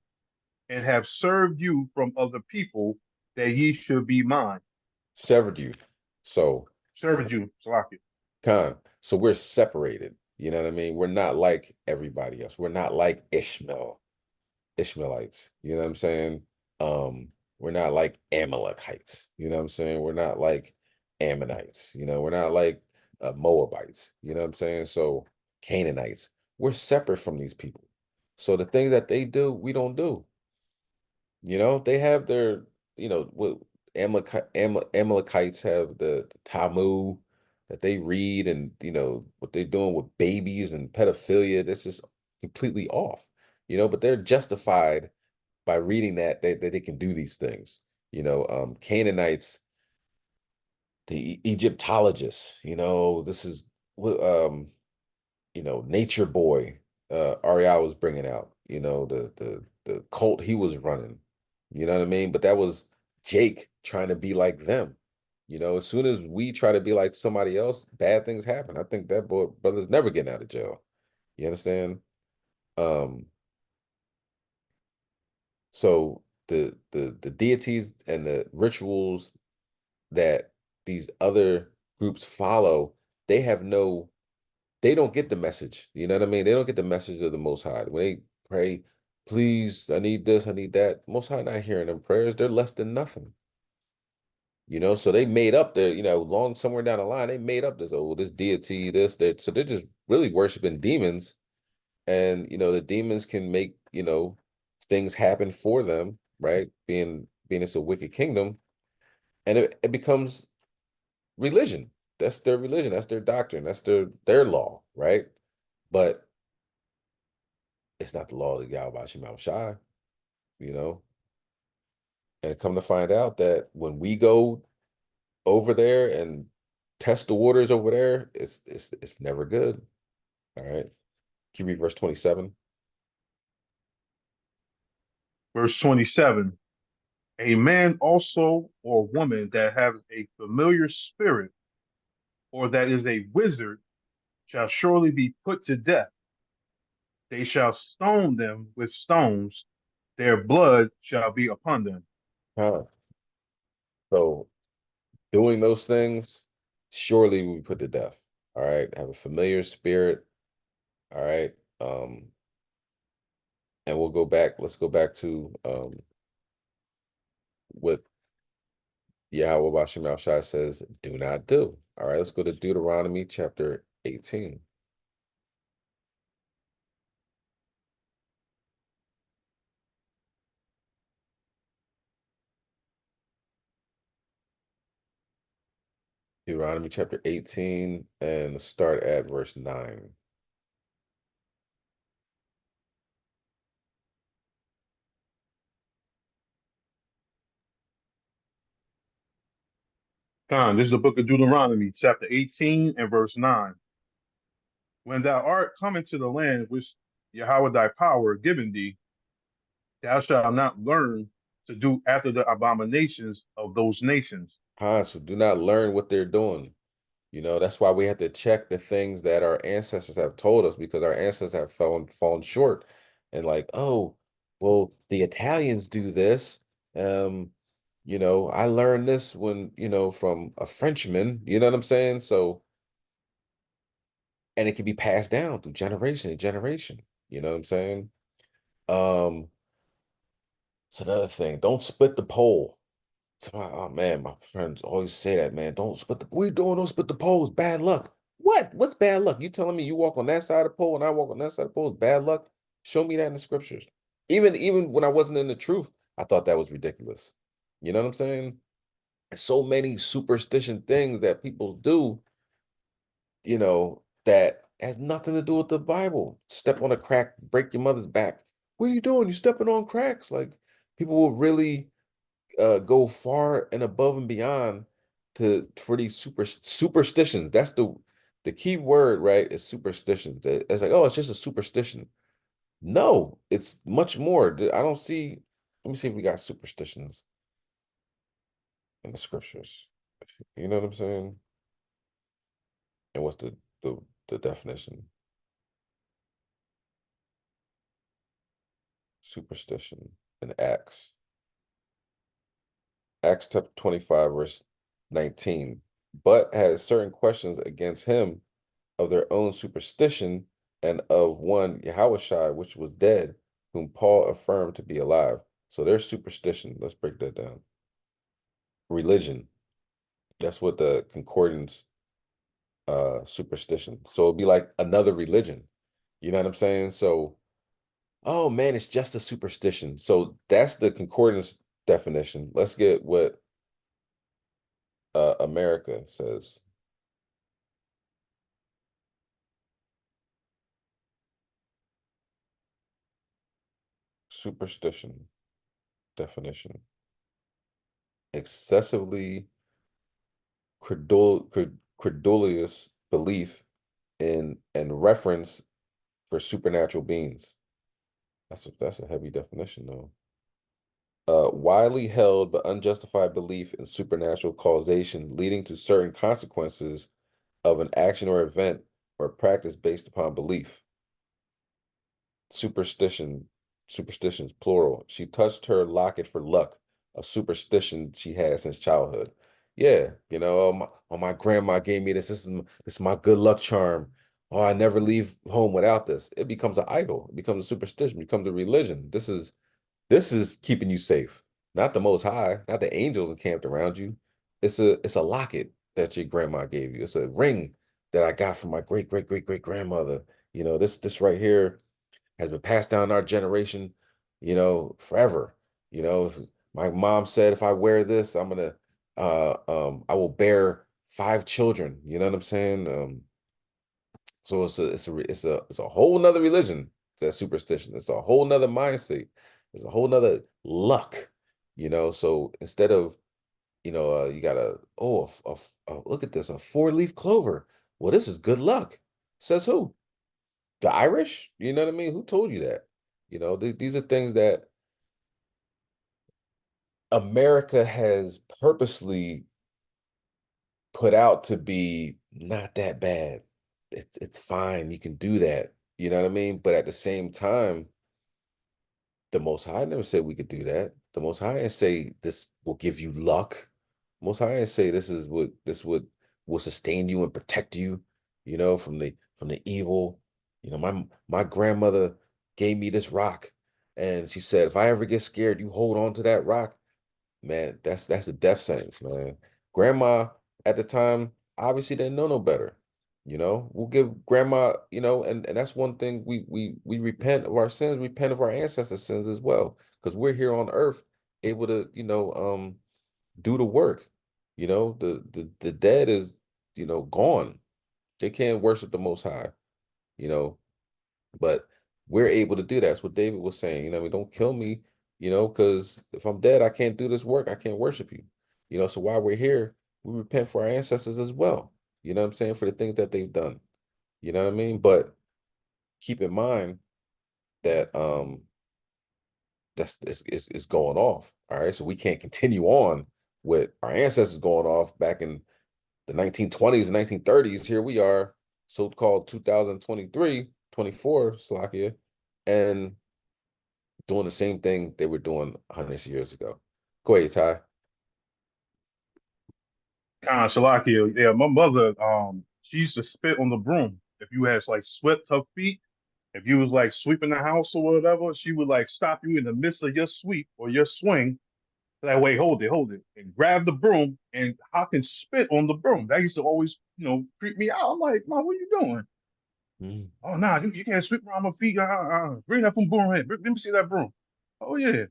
and have served you from other people, that ye should be mine. Severed you. So Served you, Salakia. So we're separated. You know what I mean? We're not like everybody else. We're not like Ishmaelites. You know what I'm saying? We're not like Amalekites. You know what I'm saying? We're not like Ammonites. You know, we're not like Moabites. You know what I'm saying? So Canaanites. We're separate from these people. So the things that they do, we don't do. You know, they have their, you know, what Amalekites have the Tamu, that they read, and what they're doing with babies and pedophilia, that's just completely off. But they're justified by reading that they can do these things. Canaanites, the Egyptologists, this is what Nature Boy, Ariel was bringing out, the cult he was running, you know what I mean? But that was Jake trying to be like them. As soon as we try to be like somebody else, bad things happen. I think that brother's never getting out of jail. You understand? Um, so the deities and the rituals that these other groups follow, they have no they don't get the message. You know what I mean? They don't get the message of the Most High. When they pray, please, I need this, I need that. Most High not hearing them prayers. They're less than nothing. So they made up their, long somewhere down the line, they made up this deity, this, that. So they're just really worshiping demons. And, the demons can make, things happen for them, right? Being it's a wicked kingdom. And it becomes religion. That's their religion. That's their doctrine. That's their law, right? But it's not the law of Yahweh Shema Shai, you know. And come to find out that when we go over there and test the waters over there, it's never good. All right. Can you read verse 27? Verse 27. A man also or woman that have a familiar spirit, or that is a wizard, shall surely be put to death. They shall stone them with stones, their blood shall be upon them. Huh. So doing those things, surely we put to death. All right. Have a familiar spirit. All right. And we'll go back. Let's go back to what Yahweh Bashim Al Shai says, do not do. All right, let's go to Deuteronomy chapter 18. Deuteronomy chapter 18, and start at verse 9. This is the book of Deuteronomy, chapter 18 and verse 9. When thou art come into the land which Yahweh thy power given thee, thou shalt not learn to do after the abominations of those nations. So do not learn what they're doing. That's why we have to check the things that our ancestors have told us, because our ancestors have fallen short. And like, oh, well, the Italians do this. I learned this when, from a Frenchman, you know what I'm saying? So, and it can be passed down through generation to generation. You know what I'm saying? Um, it's another thing. Don't split the pole. Oh man, my friends always say that, man. Don't split the what are you doing? Don't split the poles. Bad luck. What? What's bad luck? You telling me you walk on that side of the pole and I walk on that side of the pole is bad luck? Show me that in the scriptures. Even when I wasn't in the truth, I thought that was ridiculous. You know what I'm saying? So many superstition things that people do, that has nothing to do with the Bible. Step on a crack, break your mother's back. What are you doing? You stepping on cracks. Like people will really go far and above and beyond for these superstitions. That's the key word, right? Is superstition. It's like, oh, it's just a superstition. No, it's much more. I don't see. Let me see if we got superstitions in the scriptures. You know what I'm saying? And what's the definition? Superstition in Acts. Acts chapter 25, verse 19. But had certain questions against him of their own superstition, and of one Yahushua which was dead, whom Paul affirmed to be alive. So there's superstition. Let's break that down. Religion. That's what the concordance superstition. So it'd be like another religion. You know what I'm saying? So, oh man, it's just a superstition. So that's the concordance definition. Let's get what America says. Superstition definition. Excessively credulous belief in and reference for supernatural beings. That's a heavy definition though. Widely held but unjustified belief in supernatural causation leading to certain consequences of an action or event or practice based upon belief. Superstitions, plural. She touched her locket for luck, a superstition she had since childhood. Yeah, my grandma gave me this. This is my good luck charm. Oh, I never leave home without this. It becomes an idol. It becomes a superstition. It becomes a religion. This is keeping you safe. Not the Most High, not the angels encamped around you. It's a locket that your grandma gave you. It's a ring that I got from my great great great great grandmother. This right here has been passed down our generation, forever. My mom said if I wear this, I will bear 5 children. You know what I'm saying? So it's a whole nother religion. That superstition. It's a whole nother mindset. It's a whole nother luck. So instead of you got look at this, a 4-leaf clover. Well, this is good luck. Says who? The Irish? You know what I mean? Who told you that? These are things that America has purposely put out to be not that bad. It's fine. You can do that. You know what I mean? But at the same time, the Most High never said we could do that. The Most High didn't say this will give you luck. Most High didn't say this would will sustain you and protect you, from the evil. My grandmother gave me this rock, and she said, if I ever get scared, you hold on to that rock. Man, that's a death sentence, man. Grandma at the time obviously didn't know no better. We'll give grandma, and that's one thing we repent of our sins, repent of our ancestors' sins as well, because we're here on earth able to, do the work. The dead is, gone. They can't worship the Most High, you know, but we're able to do that. That's what David was saying. Don't kill me, because if I'm dead, I can't do this work. I can't worship you. So while we're here, we repent for our ancestors as well. You know what I'm saying? For the things that they've done. You know what I mean? But keep in mind that that's it's going off. All right. So we can't continue on with our ancestors going off back in the 1920s and 1930s. Here we are, so-called 2023, 24, Slovakia, and doing the same thing they were doing hundreds of years ago. Go ahead, Ty. Salakia, yeah, my mother, she used to spit on the broom. If you had like swept her feet, if you was like sweeping the house or whatever, she would like stop you in the midst of your sweep or your swing. Like, wait, hold it, and grab the broom and hop and spit on the broom. That used to always, creep me out. I'm like, Mom, what are you doing? Mm, Oh, nah, you can't sweep around my feet. Bring that broom in. Let me see that broom. Oh yeah.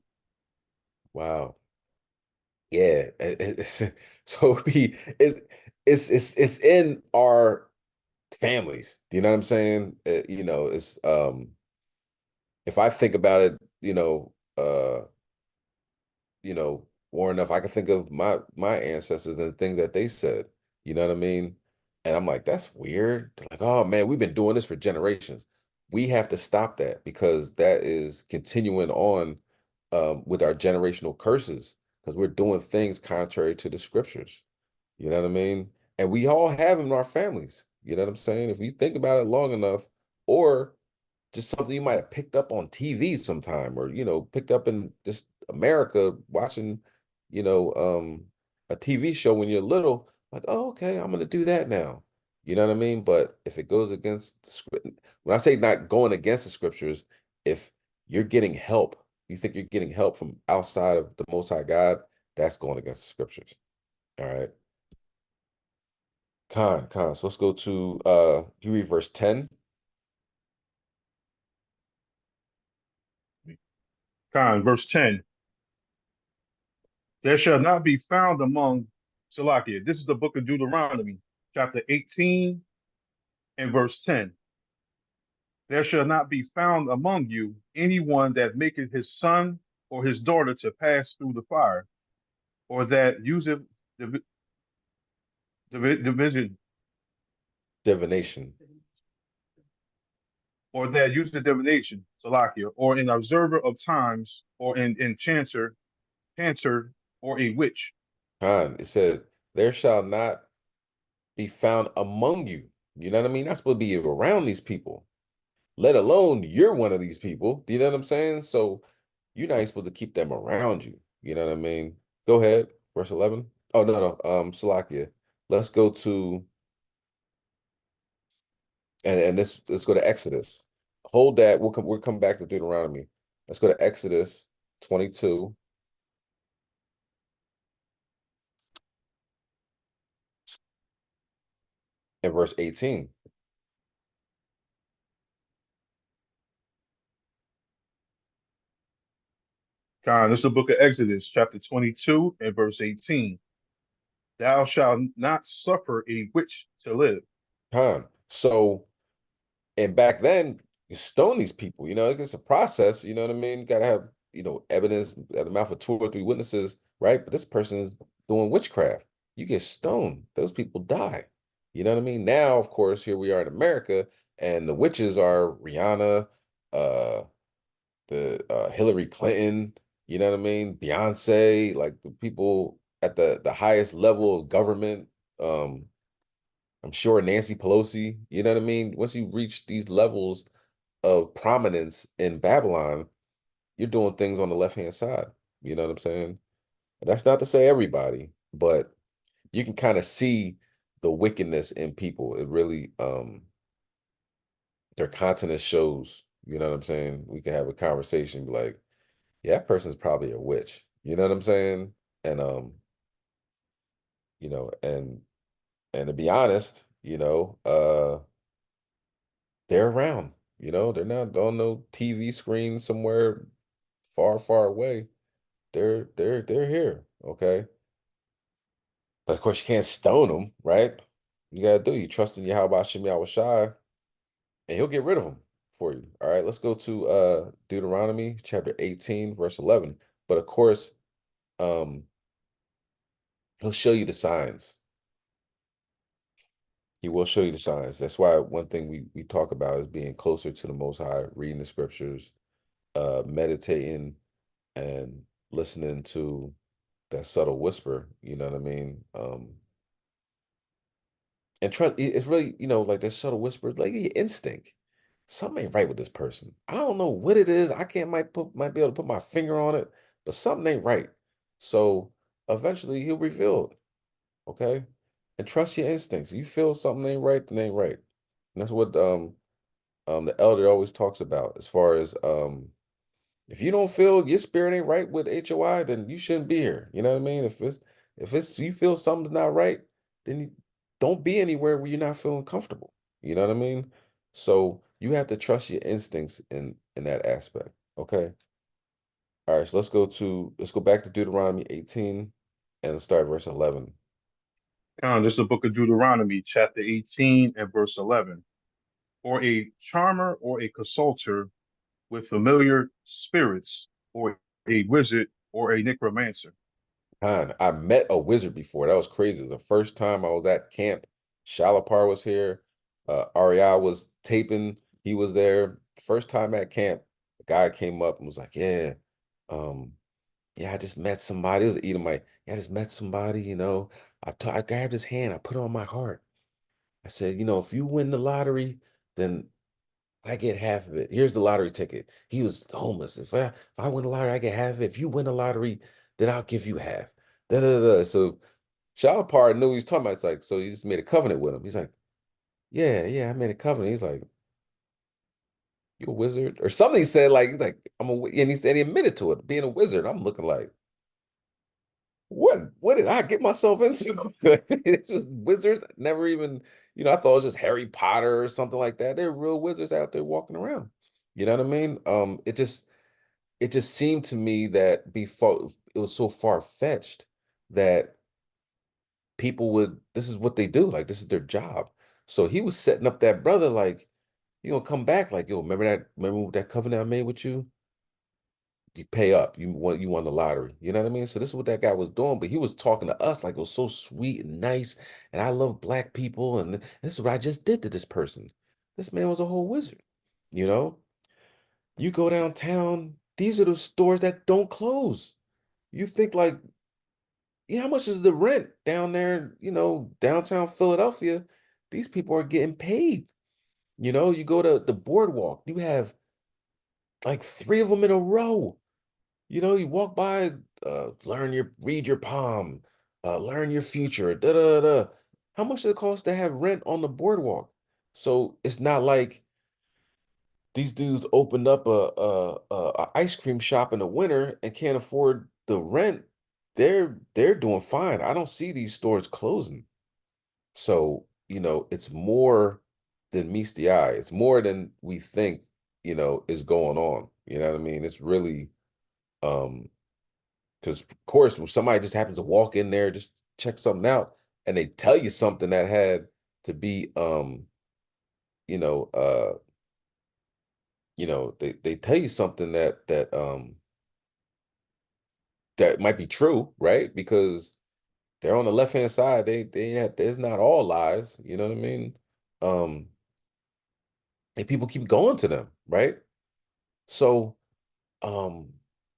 wow. Yeah. So it's in our families. Do you know what I'm saying? It's if I think about it, more enough, I can think of my ancestors and the things that they said. You know what I mean? And I'm like, that's weird. They're like, oh man, we've been doing this for generations. We have to stop that because that is continuing on with our generational curses because we're doing things contrary to the scriptures. You know what I mean? And we all have them in our families. You know what I'm saying? If you think about it long enough, or just something you might have picked up on TV sometime, or picked up in just America watching, you know, um, a TV show when you're little, like, oh, okay, I'm gonna do that now. You know what I mean? But if it goes against the script, when I say not going against the scriptures, if you're getting help, you think you're getting help from outside of the Most High God, that's going against the scriptures. All right. Con. So let's go to you read verse 10. Verse 10. There shall not be found among Salakia. This is the book of Deuteronomy, chapter 18 and verse 10. There shall not be found among you anyone that maketh his son or his daughter to pass through the fire, or that useth division, Divination. or that useth divination, Salakia, or an observer of times, or an enchanter, or a witch. Khan, it said, there shall not be found among you. You know what I mean? Not supposed to be around these people, let alone you're one of these people. Do you know what I'm saying? So you're not even supposed to keep them around you. You know what I mean? Go ahead, verse 11. Oh, no, no, Salakia. Let's go to, and let's go to Exodus. Hold that. We'll come back to Deuteronomy. Let's go to Exodus 22 and verse 18. This is the book of Exodus, chapter 22 and verse 18. Thou shalt not suffer a witch to live. So, and back then, you stone these people. You know, it's a process. You know what I mean? You gotta have, evidence at the mouth of two or three witnesses, right? But this person is doing witchcraft. You get stoned. Those people die. You know what I mean? Now, of course, here we are in America, and the witches are Rihanna, uh, the Hillary Clinton. You know what I mean? Beyonce, like the people at the highest level of government. Um, I'm sure Nancy Pelosi, you know what I mean? Once you reach these levels of prominence in Babylon, you're doing things on the left-hand side. You know what I'm saying? That's not to say everybody, but you can kind of see the wickedness in people. It really, their continence shows, you know what I'm saying? We can have a conversation, be like, yeah, that person's probably a witch. You know what I'm saying? And, you know, and to be honest, they're around, they're not on no TV screen somewhere far, far away. They're here, okay? But of course you can't stone them, right? You trust in Yahweh Shem Yahweh Shai, and he'll get rid of them for you. All right, let's go to Deuteronomy chapter 18, verse 11. But of course, um, he'll show you the signs. He will show you the signs. That's why one thing we talk about is being closer to the Most High, reading the scriptures, meditating and listening to that subtle whisper, you know what I mean? And trust, it's really, like that subtle whisper, like your instinct. Something ain't right with this person. I don't know what it is. I can't might be able to put my finger on it, but something ain't right. So eventually he'll reveal it. Okay. And trust your instincts. You feel something ain't right, then ain't right. And that's what the elder always talks about as far as if you don't feel your spirit ain't right with HOI, then you shouldn't be here. You know what I mean? If it's you feel something's not right, then you don't be anywhere where you're not feeling comfortable. You know what I mean? So you have to trust your instincts in that aspect. Okay. All right, so let's go back to Deuteronomy 18 and let's start verse 11. This is the book of Deuteronomy, chapter 18 and verse 11. Or a charmer or a consulter with familiar spirits, or a wizard or a necromancer. I met a wizard before. That was crazy. It was the first time I was at camp. Shalapar was here. Ariel was taping. He was there. First time at camp. The guy came up and was like, "Yeah, um, yeah, I just met somebody." It was Edomite. "Yeah, I just met somebody. I grabbed his hand. I put it on my heart. I said, if you win the lottery, then I get half of it. Here's the lottery ticket." He was homeless. If I win the lottery, I get half of it. If you win the lottery, then I'll give you half. Da, da, da, da. So Shalapar knew what he was talking about. It's like, so he just made a covenant with him. He's like, yeah, yeah, I made a covenant. He's like, "You a wizard?" Or something he said, like, he's like, and he said he admitted to it, being a wizard. I'm looking like, what did I get myself into? It's just wizards. Never even, I thought it was just Harry Potter or something like that. They're real wizards out there walking around. You know what I mean? It just seemed to me that before it was so far-fetched that people would, this is what they do, like this is their job. So he was setting up that brother like, You're gonna come back like, yo, remember that covenant I made with you? You pay up. You won the lottery. You know what I mean? So this is what that guy was doing, but he was talking to us like it was so sweet and nice. And I love black people, and this is what I just did to this person. This man was a whole wizard. You know, you go downtown, these are the stores that don't close. You think like, how much is the rent down there, downtown Philadelphia? These people are getting paid. You go to the boardwalk, you have like three of them in a row. You walk by, read your palm, learn your future, da da da. How much does it cost to have rent on the boardwalk? So it's not like these dudes opened up a ice cream shop in the winter and can't afford the rent. They're doing fine. I don't see these stores closing. So, it's more than meets the eye. It's more than we think, is going on. You know what I mean? It's really um because of course when somebody just happens to walk in there, just check something out, and they tell you something that had to be you know, uh, they tell you something that might be true, right? Because they're on the left hand side. There's not all lies, you know what I mean? Um, and people keep going to them, right? So um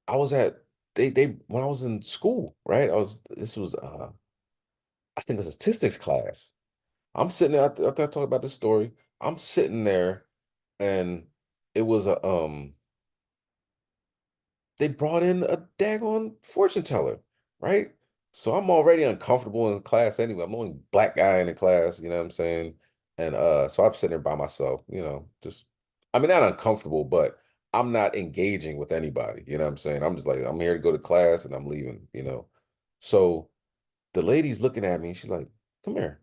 I was at they when I was in school, right? This was I think a statistics class. I'm sitting there after I talk about this story. I'm sitting there, and it was a they brought in a daggone fortune teller, right? So I'm already uncomfortable in class anyway. I'm the only black guy in the class, you know what I'm saying? And so I'm sitting there by myself, just I mean not uncomfortable, but I'm not engaging with anybody, you know what I'm saying? I'm just like, I'm here to go to class and I'm leaving. So the lady's looking at me, she's like, come here.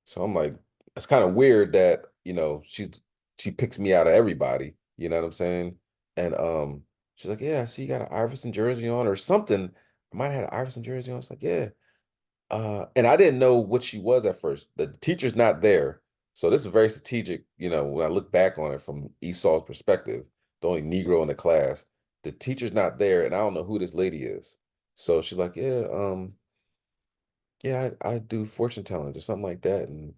So I'm like, it's kind of weird that, she picks me out of everybody, you know what I'm saying? And she's like, yeah, I see you got an Iverson jersey on or something. I might have had an Iverson jersey on. It's like, yeah. And I didn't know what she was at first. The teacher's not there. So this is very strategic, when I look back on it from Esau's perspective, the only Negro in the class. The teacher's not there, and I don't know who this lady is. So she's like, yeah, I do fortune tellings or something like that. And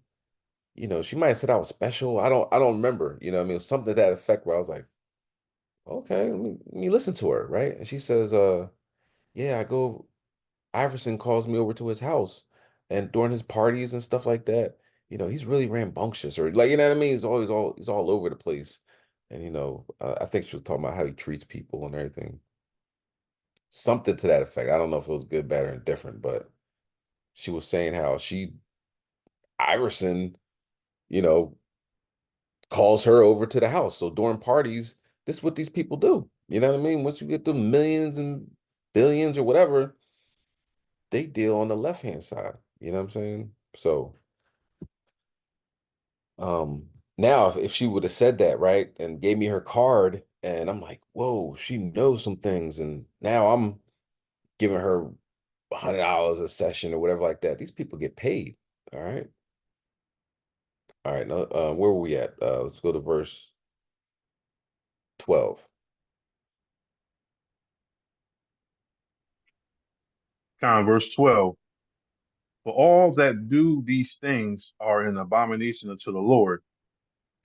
she might have said I was special. I don't remember. I mean, it was something to that effect where I was like, okay, let me listen to her, right? And she says, yeah, Iverson calls me over to his house and during his parties and stuff like that, he's really rambunctious or like, you know what I mean? He's all over the place. And I think she was talking about how he treats people and everything. Something to that effect. I don't know if it was good, bad, or indifferent, but she was saying how Iverson, you know, calls her over to the house. So during parties, this is what these people do. You know what I mean? Once you get the millions and billions or whatever, they deal on the left hand side. You know what I'm saying? So now if she would have said that, right, and gave me her card, and I'm like, whoa, she knows some things, and now I'm giving her $100 a session or whatever like that. These people get paid. All right. All right. Now, where were we at? Let's go to verse 12. Verse 12. For all that do these things are an abomination unto the Lord.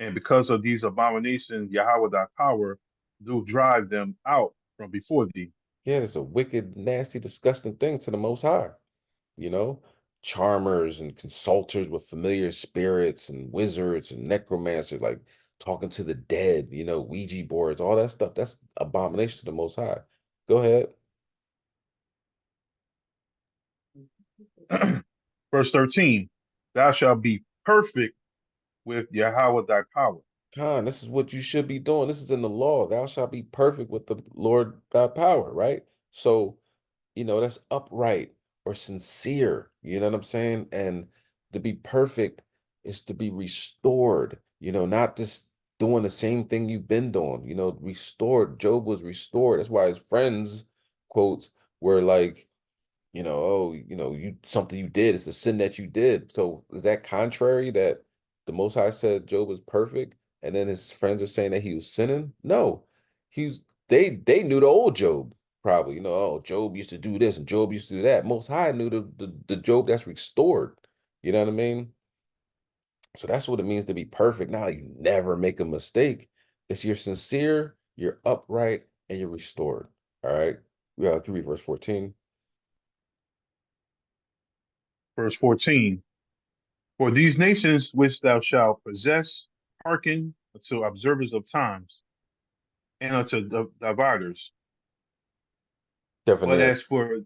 And because of these abominations, Yahweh thy power do drive them out from before thee. Yeah, it's a wicked, nasty, disgusting thing to the Most High. you know, Charmers and consulters with familiar spirits and wizards and necromancers, like talking to the dead, Ouija boards, all that stuff. That's abomination to the Most High. Go ahead. Verse 13. Thou shalt be perfect with Yahweh thy power. Khan, this is what you should be doing. This is in the law. Thou shalt be perfect with the Lord thy power, right? So, that's upright or sincere. You know what I'm saying? And to be perfect is to be restored, not just doing the same thing you've been doing, restored. Job was restored. That's why his friends, quotes, were like, oh, you something you did, it's a sin that you did. So is that contrary that the Most High said Job was perfect? and then his friends are saying that he was sinning. No, they knew the old Job, probably. Oh, Job used to do this and Job used to do that. Most High knew the Job that's restored. You know what I mean? So that's what it means to be perfect. Now you never make a mistake. It's you're sincere, you're upright, and you're restored. All right. Yeah, I can read verse 14. Verse 14. For these nations which thou shalt possess, hearken unto observers of times, and unto the dividers. But Definitely. as for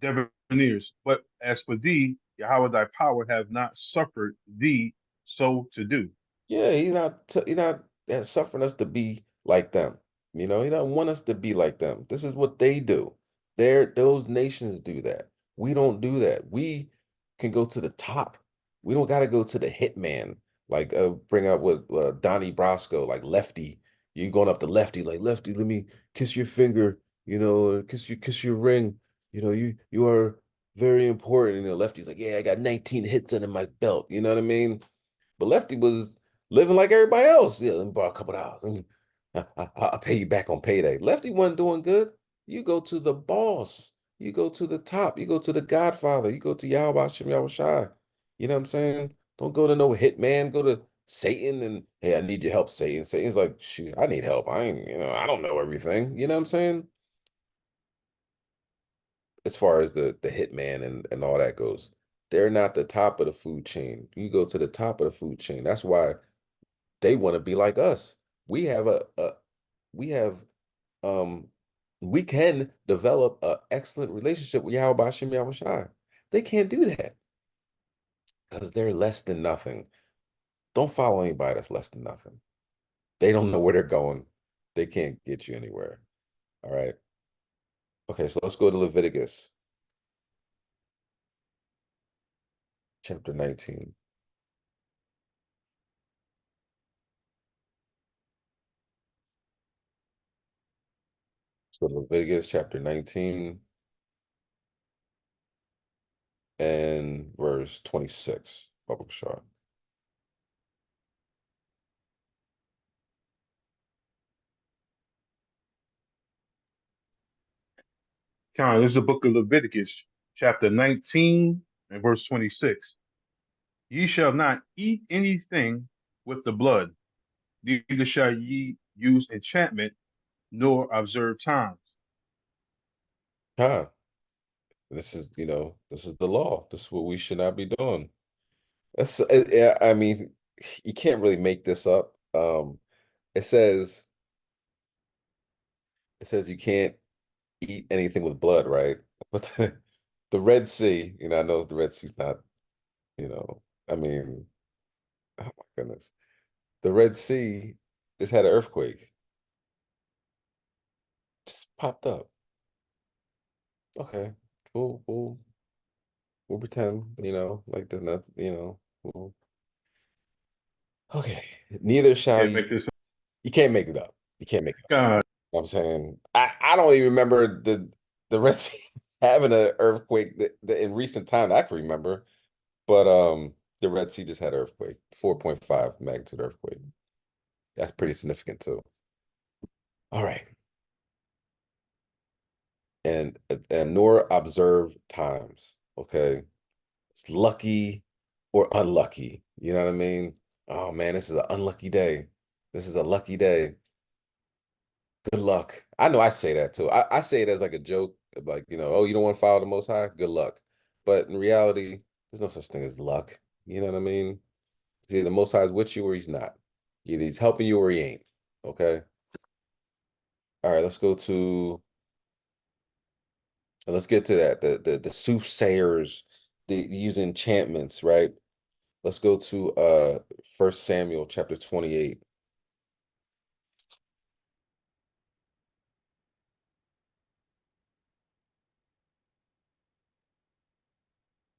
diviners, but as for thee, Yahweh thy power have not suffered thee so to do. Yeah, he's not suffering us to be like them. He don't want us to be like them. This is what they do. Those nations do that. We don't do that. We can go to the top. We don't got to go to the hitman. Like bring up with Donnie Brasco, like Lefty. You going up to Lefty, like Lefty, let me kiss your finger, kiss your ring. You are very important. Lefty's like, yeah, I got 19 hits under my belt. You know what I mean? But Lefty was living like everybody else. Yeah, let me borrow a couple dollars. I'll pay you back on payday. Lefty wasn't doing good. You go to the boss. You go to the top. You go to the Godfather. You go to Yahweh Hashem Yahweh Shai. You know what I'm saying? Don't go to no hitman. Go to Satan and, hey, I need your help, Satan. Satan's like, shoot, I need help. I don't know everything. You know what I'm saying? As far as the hitman and all that goes, they're not the top of the food chain. You go to the top of the food chain. That's why they want to be like us. We have we have um we can develop an excellent relationship with Yahweh Bashim Yahweh Shai. They can't do that because they're less than nothing. Don't follow anybody that's less than nothing. They don't know where they're going. They can't get you anywhere. All right. Okay, so let's go to Leviticus chapter 19. So Leviticus chapter 19 and verse 26. Baba Shah. This is the book of Leviticus, chapter 19 and verse 26. Ye shall not eat anything with the blood, neither shall ye use enchantment, nor observe times. Huh. This is the law. This is what we should not be doing. Yeah, I mean, you can't really make this up. It says you can't eat anything with blood, right? But the Red Sea, I know the Red Sea's not, I mean, oh my goodness. The Red Sea just had an earthquake. Just popped up. Okay. We'll pretend, like there's not, okay. Neither shall Can't you. make this You can't make it up. You can't make it up. God. I'm saying I don't even remember the Red Sea having an earthquake in recent time I can remember, but the Red Sea just had an earthquake, 4.5 magnitude earthquake. That's pretty significant too. All right, and nor observe times. Okay, it's lucky or unlucky. You know what I mean? Oh man, this is an unlucky day. This is a lucky day. Good luck. I know I say that too. I say it as like a joke, like, oh, you don't want to follow the Most High? Good luck. But in reality, there's no such thing as luck. You know what I mean? It's either the Most High is with you or he's not. Either he's helping you or he ain't. Okay. All right, let's get to that. The soothsayers, the using enchantments, right? Let's go to 1 Samuel chapter 28.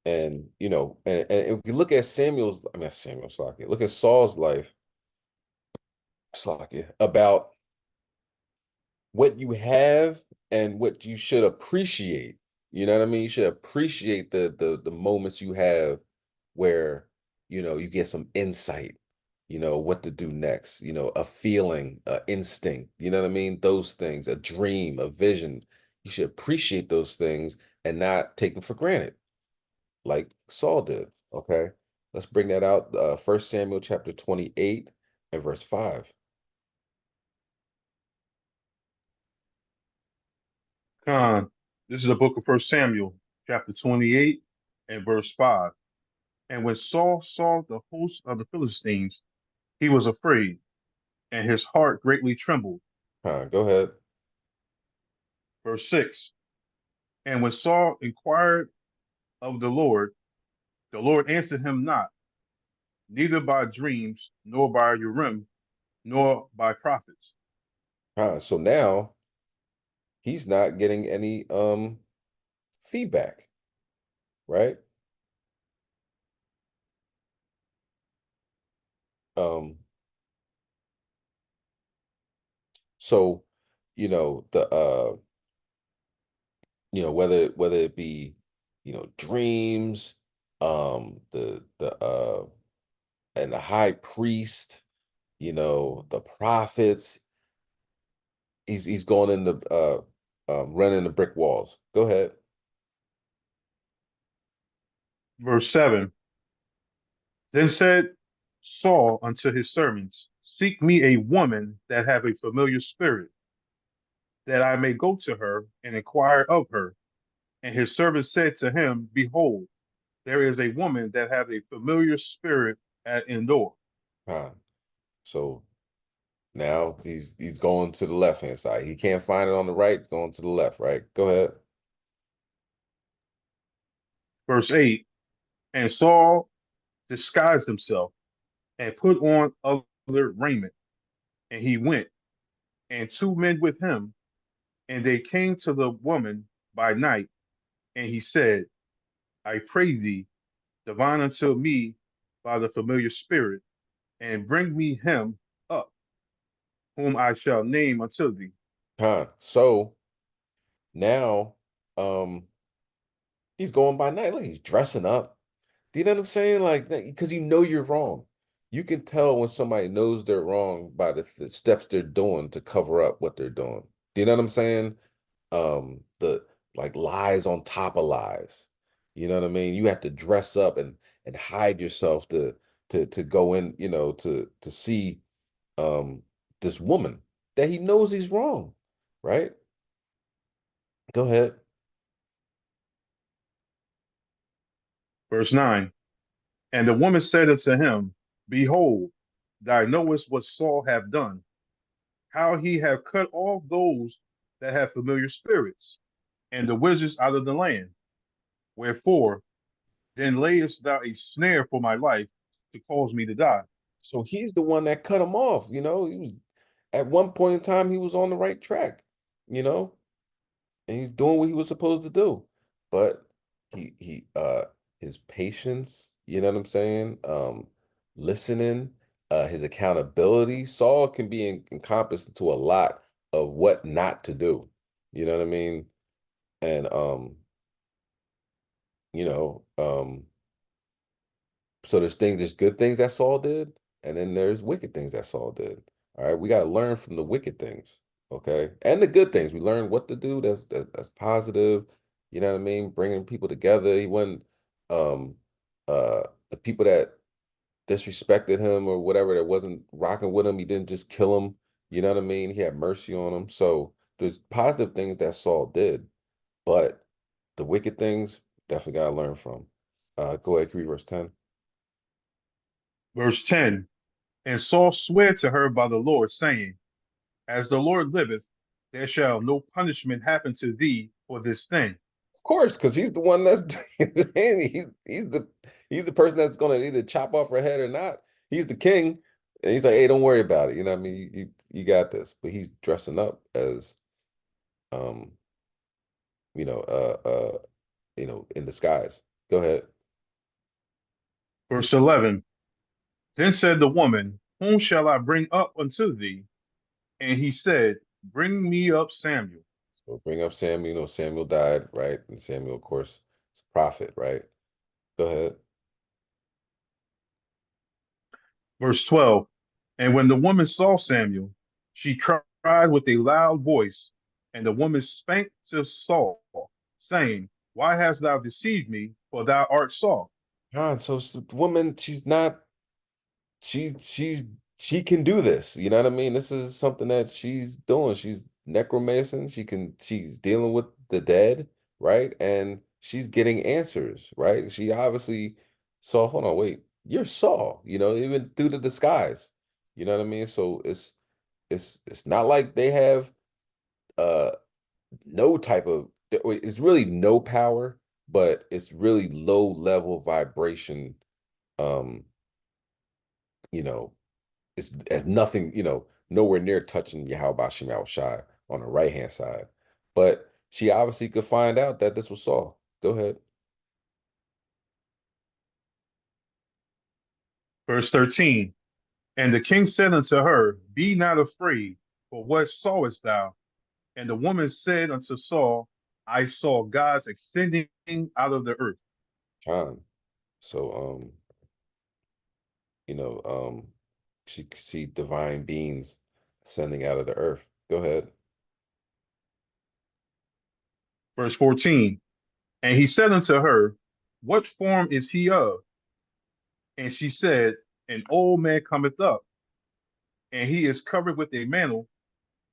And and if you look at Samuel's like look at Saul's life, Slocky, about what you have and what you should appreciate. You know what I mean? You should appreciate the moments you have where you get some insight. what to do next, a feeling, a instinct, you know what I mean? Those things, a dream, a vision. You should appreciate those things and not take them for granted, like Saul did. Okay. Let's bring that out. 1 Samuel chapter 28 and verse 5. Con, this is the book of First Samuel, chapter 28 and verse 5. And when Saul saw the host of the Philistines, he was afraid, and his heart greatly trembled. Go ahead. Verse 6. And when Saul inquired of the Lord answered him not, neither by dreams, nor by Urim, nor by prophets. So now he's not getting any feedback, right? Um, so the whether it be dreams, the and the high priest, the prophets, he's going in the running the brick walls. Go ahead. Verse 7. Then said Saul unto his servants, seek me a woman that have a familiar spirit, that I may go to her and inquire of her. And his servant said to him, behold, there is a woman that have a familiar spirit at Endor. So now he's going to the left hand side. He can't find it on the right, going to the left, right? Go ahead. Verse 8. And Saul disguised himself and put on other raiment. And he went, and two men with him, and they came to the woman by night. And he said, I pray thee, divine unto me by the familiar spirit, and bring me him up, whom I shall name unto thee. So now he's going by night. Like he's dressing up. Do you know what I'm saying? Like, because you're wrong. You can tell when somebody knows they're wrong by the steps they're doing to cover up what they're doing. Do you know what I'm saying? The like lies on top of lies. You know what I mean? You have to dress up and hide yourself to go in, to see this woman that he knows he's wrong, right? Go ahead. Verse 9. And the woman said unto him, behold, thou knowest what Saul hath done, how he have cut off those that have familiar spirits, and the wizards out of the land. Wherefore, then layest thou a snare for my life to cause me to die. So he's the one that cut him off, He was at one point in time he was on the right track, you know, and he's doing what he was supposed to do. But he his patience, you know what I'm saying? Listening, his accountability. Saul can be encompassed into a lot of what not to do. You know what I mean? And you know, so there's good things that Saul did, and then there's wicked things that Saul did. All right, we got to learn from the wicked things, okay, and the good things. We learn what to do. That's positive. You know what I mean? Bringing people together. He wasn't um the people that disrespected him or whatever that wasn't rocking with him. He didn't just kill him. You know what I mean? He had mercy on them. So there's positive things that Saul did, but the wicked things definitely got to learn from. Go ahead, read verse 10. Verse 10. And Saul sware to her by the Lord, saying, as the Lord liveth, there shall no punishment happen to thee for this thing. Of course, because he's the one that's he's the person that's gonna either chop off her head or not. He's the king, and he's like, "Hey, don't worry about it." You know what I mean? You got this. But he's dressing up as, um, you know, in disguise. Go ahead. Verse 11. Then said the woman, whom shall I bring up unto thee? And he said, bring me up Samuel. So bring up Samuel. Samuel died, right? And Samuel, of course, is a prophet, right? Go ahead. Verse 12. And when the woman saw Samuel, she cried with a loud voice, and the woman spake to Saul, saying, Why hast thou deceived me? For thou art Saul. So the woman, she's she can do this. You know what I mean? This is something that she's doing. She's necromancer. She's dealing with the dead, right? And she's getting answers, right? She obviously saw, hold on, wait, you're Saul, even through the disguise. You know what I mean? So it's not like they have uh no type of it's really no power, but it's really low level vibration. Um, you know, it's as nothing, nowhere near touching Yahweh Shema Shai on the right hand side. But she obviously could find out that this was Saul. Go ahead. Verse 13. And the king said unto her, Be not afraid, for what sawest thou? And the woman said unto Saul, I saw gods ascending out of the earth. John. So you know, she could see divine beings ascending out of the earth. Go ahead. Verse 14. And he said unto her, What form is he of? And she said, An old man cometh up, and he is covered with a mantle.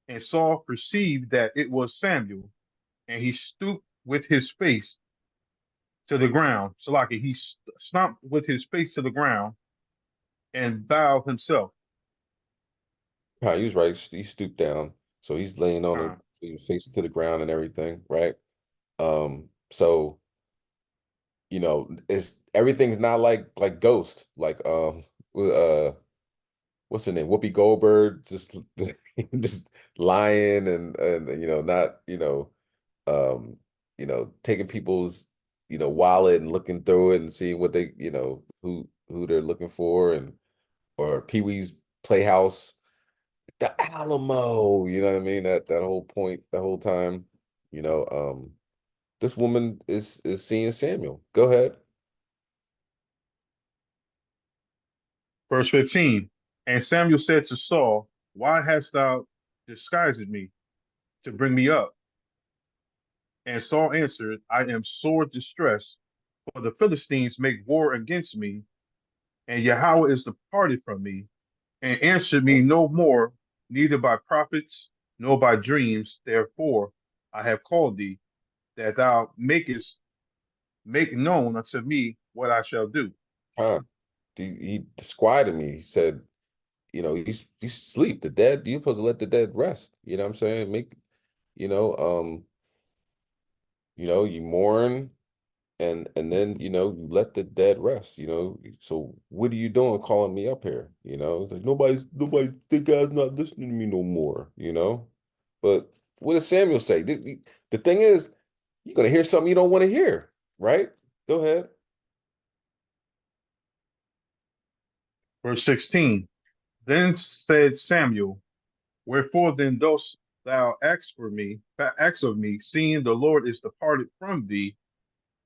And Saul perceived that it was Samuel, and he stooped with his face to the ground. So like he stomped with his face to the ground and bowed himself. He was right. He stooped down. So he's laying on Uh, the face to the ground and everything, right? So it's everything's not like Ghost, like what's her name? Whoopi Goldberg, just lying and not um taking people's wallet and looking through it and seeing what they who they're looking for and or Pee-wee's Playhouse, the Alamo, you know what I mean? That whole point, the whole time, you know, um this woman is seeing Samuel. Go ahead. verse 15. And Samuel said to Saul, Why hast thou disguised me to bring me up? And Saul answered, I am sore distressed, for the Philistines make war against me, and Yahweh is departed from me, and answered me no more, neither by prophets nor by dreams. Therefore I have called thee, that thou make known unto me what I shall do. Time. He disquieted me. He said, you sleep. The dead, you're supposed to let the dead rest. You know what I'm saying? You know, um, you mourn and then you let the dead rest. So what are you doing calling me up here? It's like nobody the guy's not listening to me no more. But what does Samuel say? The thing is, you're gonna hear something you don't want to hear, right? Go ahead. Verse 16. Then said Samuel, Wherefore then dost thou ask of me, seeing the Lord is departed from thee,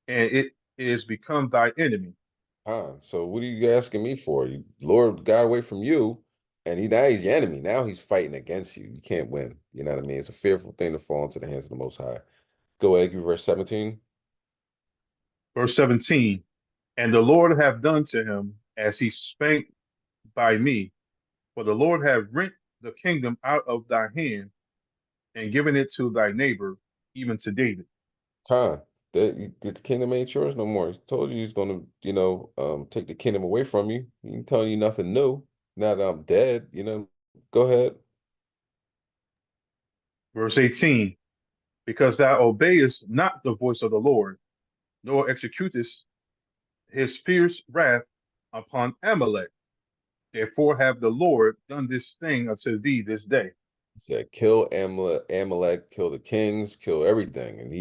and it is become thy enemy? So what are you asking me for? Lord got away from you, and now he's your enemy. Now he's fighting against you. You can't win. You know what I mean? It's a fearful thing to fall into the hands of the Most High. Go ahead, give verse 17. Verse 17. And the Lord have done to him as he spake by me, for the Lord have rent the kingdom out of thy hand and given it to thy neighbor, even to David. Time. The kingdom ain't yours no more. He told you he's gonna, take the kingdom away from you. He ain't telling you nothing new. Now that I'm dead. Go ahead. Verse 18. Because thou obeyest not the voice of the Lord, nor executest his fierce wrath upon Amalek. Therefore have the Lord done this thing unto thee this day. He said, kill Amalek, kill the kings, kill everything. And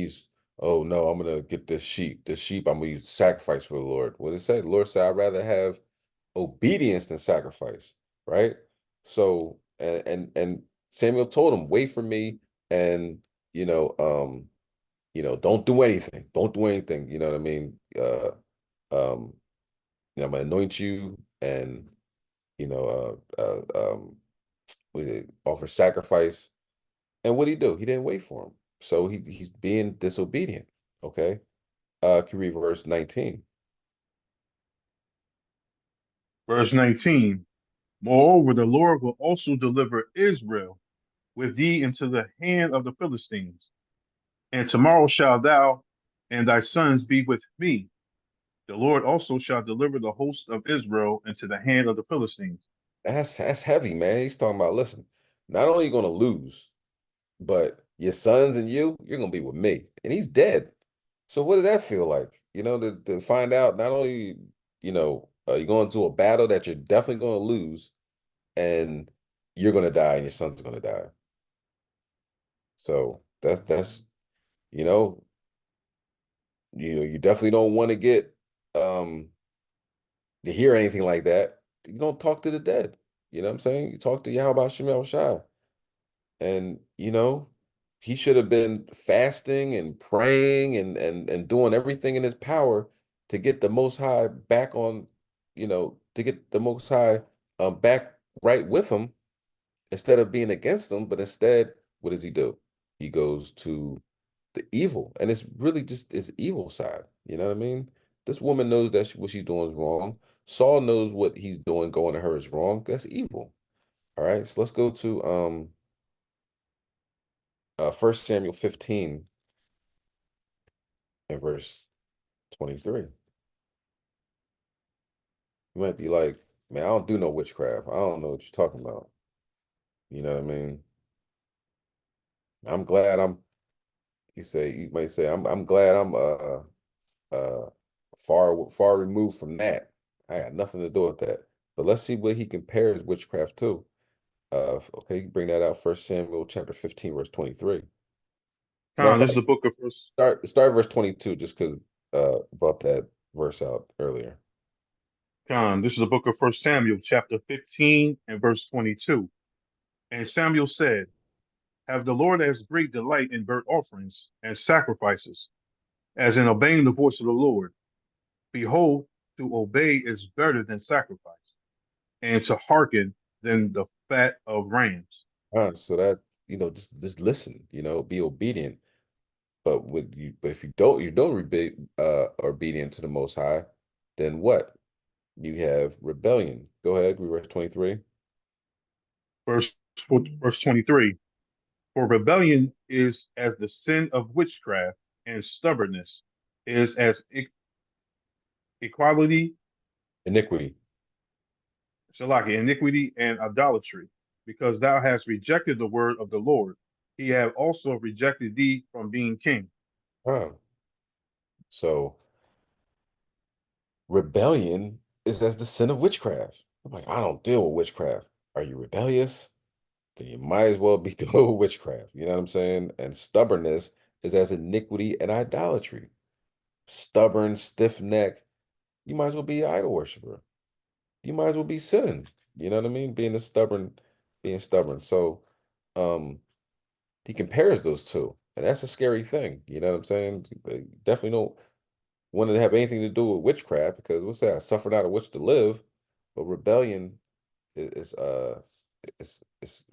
oh no, I'm gonna get this sheep. This sheep I'm gonna use to sacrifice for the Lord. What did it say? The Lord said, I'd rather have obedience than sacrifice, right? So and Samuel told him, wait for me, and don't do anything. Don't do anything. You know what I mean? I'm gonna anoint you, and you know, offer sacrifice. And what did he do? He didn't wait for him. So he's being disobedient. Okay. Can you read verse 19? Verse 19. Moreover, the Lord will also deliver Israel with thee into the hand of the Philistines. And tomorrow shalt thou and thy sons be with me. The Lord also shall deliver the host of Israel into the hand of the Philistines. That's heavy, man. He's talking about, listen, not only are you gonna lose, but your sons and you're gonna be with me. And he's dead. So what does that feel like? To find out not only, you're going to a battle that you're definitely gonna lose, and you're gonna die and your son's gonna die. So that's you know, you definitely don't want to get to hear anything like that. You don't talk to the dead. You know what I'm saying? You talk to Yahweh Shem Shai. And he should have been fasting and praying and doing everything in his power to get the Most High back on, to get the Most High back right with him, instead of being against him. But instead, what does he do? He goes to the evil, and it's really just his evil side. You know what I mean? This woman knows that what she's doing is wrong. Saul knows what he's doing, going to her, is wrong. That's evil. All right, so let's go to 1 Samuel 15 and verse 23. You might be like, man, I don't do no witchcraft. I don't know what you're talking about. You know what I mean? I'm glad I'm you might say, I'm glad I'm far removed from that. I got nothing to do with that. But let's see what he compares witchcraft to. Okay, you bring that out, 1 Samuel chapter 15, verse 23. Matter of This is fact, the book of First. start verse 22, just because brought that verse out earlier. This is the book of First Samuel, chapter 15 and verse 22. And Samuel said, have the Lord as great delight in burnt offerings and sacrifices, as in obeying the voice of the Lord. Behold, to obey is better than sacrifice, and to hearken than the fat of rams. So that, just listen, be obedient. But if you don't be obedient to the Most High, then what? You have rebellion. Go ahead, read verse 23. Verse, verse 23. For rebellion is as the sin of witchcraft, and stubbornness is as equality, Iniquity. shalaki, iniquity and idolatry, because thou hast rejected the word of the Lord. He have also rejected thee from being king. Huh. So rebellion is as the sin of witchcraft. I'm like, I don't deal with witchcraft. Are you rebellious? Then you might as well be doing witchcraft. You know what I'm saying? And stubbornness is as iniquity and idolatry. Stubborn, stiff neck. You might as well be an idol worshiper. You might as well be sinning. You know what I mean? Being stubborn. So he compares those two. And that's a scary thing. You know what I'm saying? They definitely don't want to have anything to do with witchcraft, because what's that? Suffer not a witch to live. But rebellion is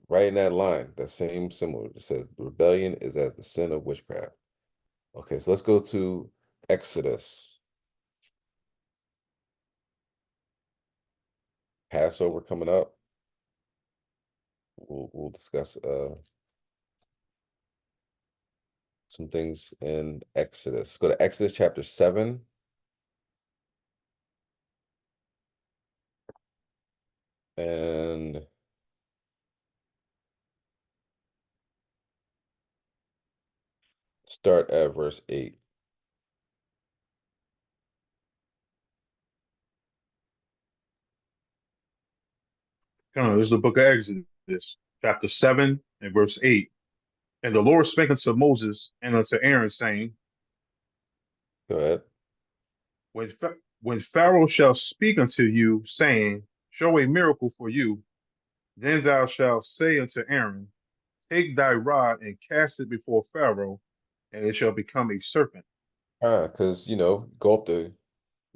right in that line, that same similar. It says rebellion is as the sin of witchcraft. Okay, so let's go to Exodus. Passover coming up. We'll discuss some things in Exodus. Let's go to Exodus chapter 7. And start at verse 8. This is the book of Exodus, chapter 7 and verse 8. And the Lord spake unto Moses and unto Aaron, saying, Go ahead. when Pharaoh shall speak unto you, saying, show a miracle for you, then thou shalt say unto Aaron, take thy rod and cast it before Pharaoh, and it shall become a serpent. Because, go up to,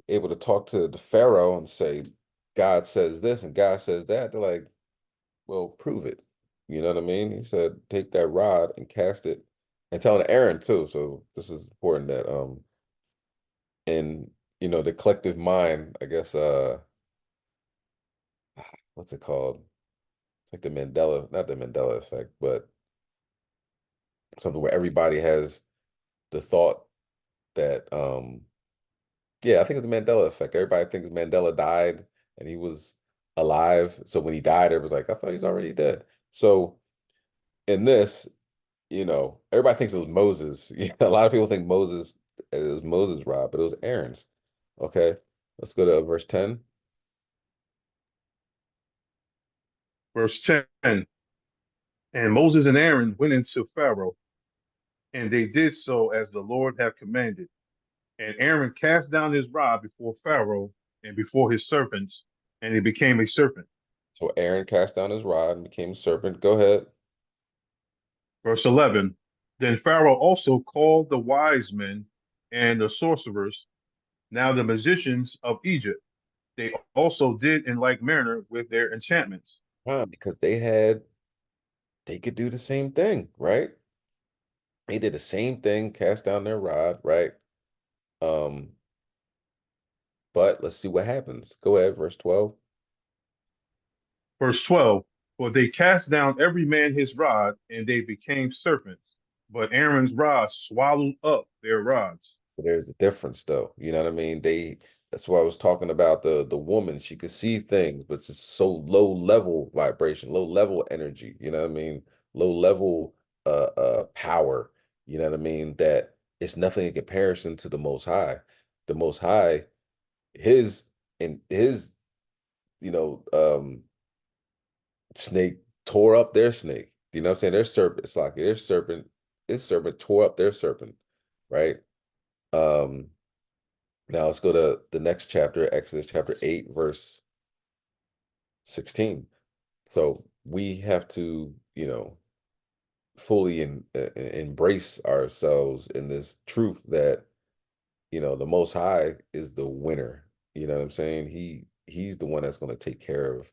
able to talk to the Pharaoh and say, God says this and God says that, they're like, well, prove it. You know what I mean? He said, take that rod and cast it, and telling Aaron too. So this is important that in the collective mind, I guess what's it called? It's like the Mandela, not the Mandela effect, but something where everybody has the thought that yeah, I think it's the Mandela effect. Everybody thinks Mandela died and he was alive. So when he died, it was like, I thought he's already dead. So in this, everybody thinks it was Moses. A lot of people think it was Moses' rod, but it was Aaron's. Okay, let's go to verse 10. Verse 10. And Moses and Aaron went into Pharaoh, and they did so as the Lord had commanded. And Aaron cast down his rod before Pharaoh and before his servants, and it became a serpent. So Aaron cast down his rod and became a serpent. Go ahead. Verse 11. Then Pharaoh also called the wise men and the sorcerers, now the magicians of Egypt. They also did in like manner with their enchantments. Because they could do the same thing, right? They did the same thing, cast down their rod, right? Um, but let's see what happens. Go ahead, verse 12. Verse 12. For they cast down every man his rod, and they became serpents. But Aaron's rod swallowed up their rods. There's a difference though. You know what I mean? That's why I was talking about the woman. She could see things, but it's just so low level vibration, low level energy, you know what I mean? Low level power, you know what I mean? That it's nothing in comparison to the most high. The most high, his and his, you know, snake tore up their snake. You know what I'm saying? Their serpent, it's like his serpent tore up their serpent, right? Um Now let's go to the next chapter, Exodus chapter 8, verse 16. So we have to, fully embrace ourselves in this truth that, the Most High is the winner. You know what I'm saying? He's the one that's going to take care of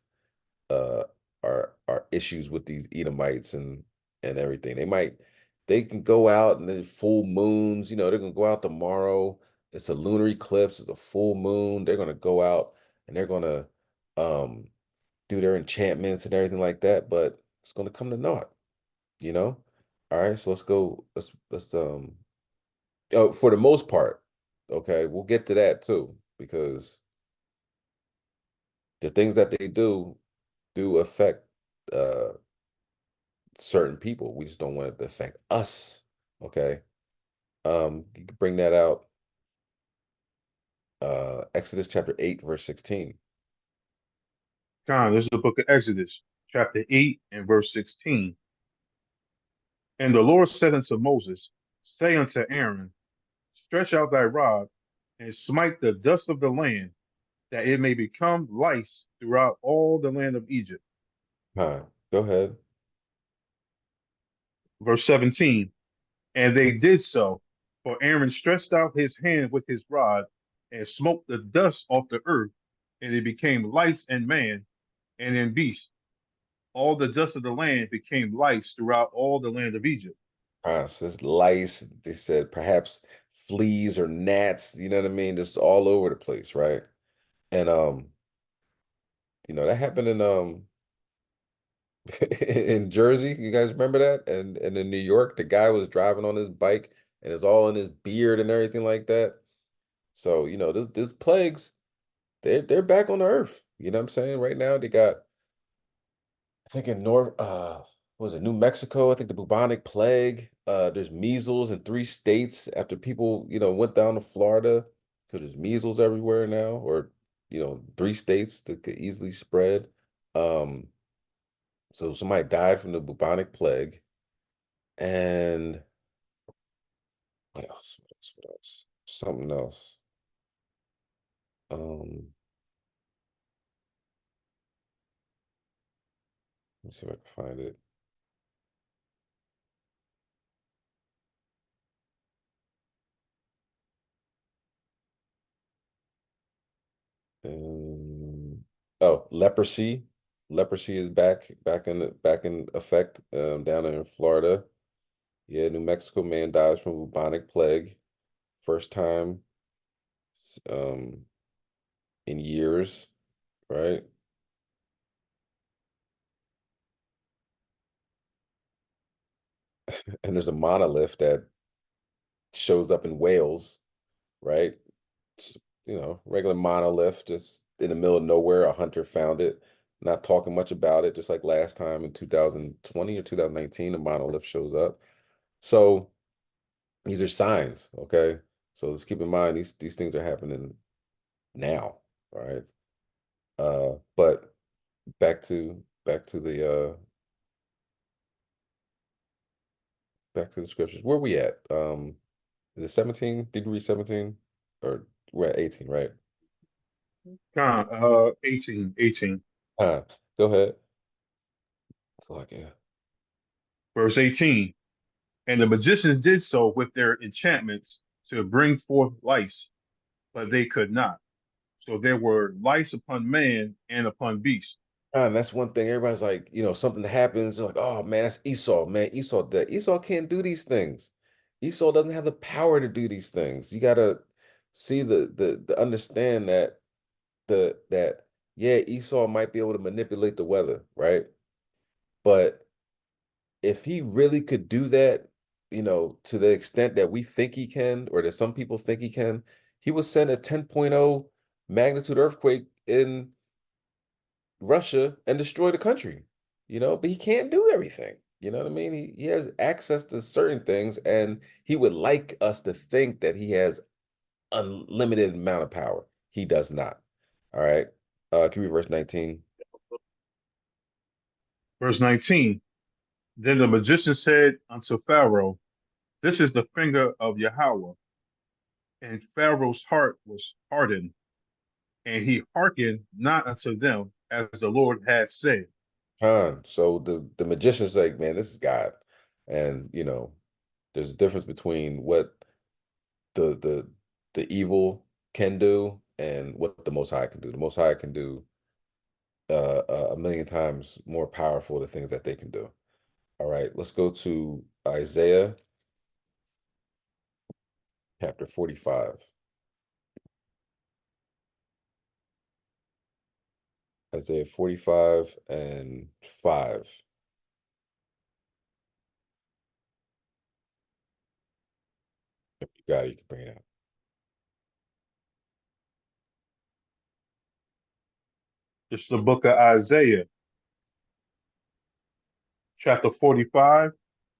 uh our issues with these Edomites and everything. They can go out and then full moons, they're gonna go out tomorrow. It's a lunar eclipse, it's a full moon. They're gonna go out and they're gonna um do their enchantments and everything like that, but it's gonna come to naught, you know? All right, so let's go. Let's oh, for the most part, okay, we'll get to that too, because the things that they do affect uh certain people. We just don't want it to affect us. Okay. You can bring that out. Exodus chapter 8, verse 16. This is the book of Exodus, chapter 8 and verse 16. And the Lord said unto Moses, say unto Aaron, stretch out thy rod and smite the dust of the land, that it may become lice throughout all the land of Egypt. Go ahead. Verse 17. And they did so, for Aaron stretched out his hand with his rod and smote the dust off the earth, and it became lice in man and in beast. All the dust of the land became lice throughout all the land of Egypt. Says lice. They said perhaps fleas or gnats, you know what I mean? Just all over the place, right? And that happened in Jersey. You guys remember that? And in New York, the guy was driving on his bike and it's all in his beard and everything like that. So, this plagues, they're back on the earth. You know what I'm saying? Right now they got, I think in what was it, New Mexico, I think the bubonic plague. There's measles in 3 states after people, went down to Florida. So there's measles everywhere now, or 3 states that could easily spread. Um, so somebody died from the bubonic plague. And what else? What else? What else? Something else. Um, let me see if I can find it. Um, Oh, leprosy. Leprosy is back in effect down in Florida. Yeah, New Mexico man dies from bubonic plague. First time um in years, right? And there's a monolith that shows up in Wales, right? It's, regular monolith just in the middle of nowhere. A hunter found it, not talking much about it, just like last time in 2020 or 2019, the monolith shows up. So these are signs, okay? So let's keep in mind these things are happening now, all right? But back to the scriptures. Where we at? Is it 17? Did you read 17? Or we're at 18, right? 18, Go ahead. It's like, yeah. verse 18. And the magicians did so with their enchantments to bring forth lice, but they could not. So there were lice upon man and upon beast. And that's one thing. Everybody's like, something happens. They're like, oh man, that's Esau, man. Esau can't do these things. Esau doesn't have the power to do these things. You gotta see the understand that yeah, Esau might be able to manipulate the weather, right? But if he really could do that, to the extent that we think he can, or that some people think he can, he would send a 10.0 magnitude earthquake in Russia and destroy the country, but he can't do everything. You know what I mean? He has access to certain things, and he would like us to think that he has unlimited amount of power. He does not. All right. Can we read verse 19? Verse 19. Then the magician said unto Pharaoh, this is the finger of Yahweh. And Pharaoh's heart was hardened, and he hearkened not unto them as the Lord had said. So the magician's like, man, this is God. And there's a difference between what the the the evil can do and what the Most High can do. The Most High can do a million times more powerful the things that they can do. All right, let's go to Isaiah chapter 45. Isaiah 45 and 5. If you got it, you can bring it out. This is the book of Isaiah, chapter 45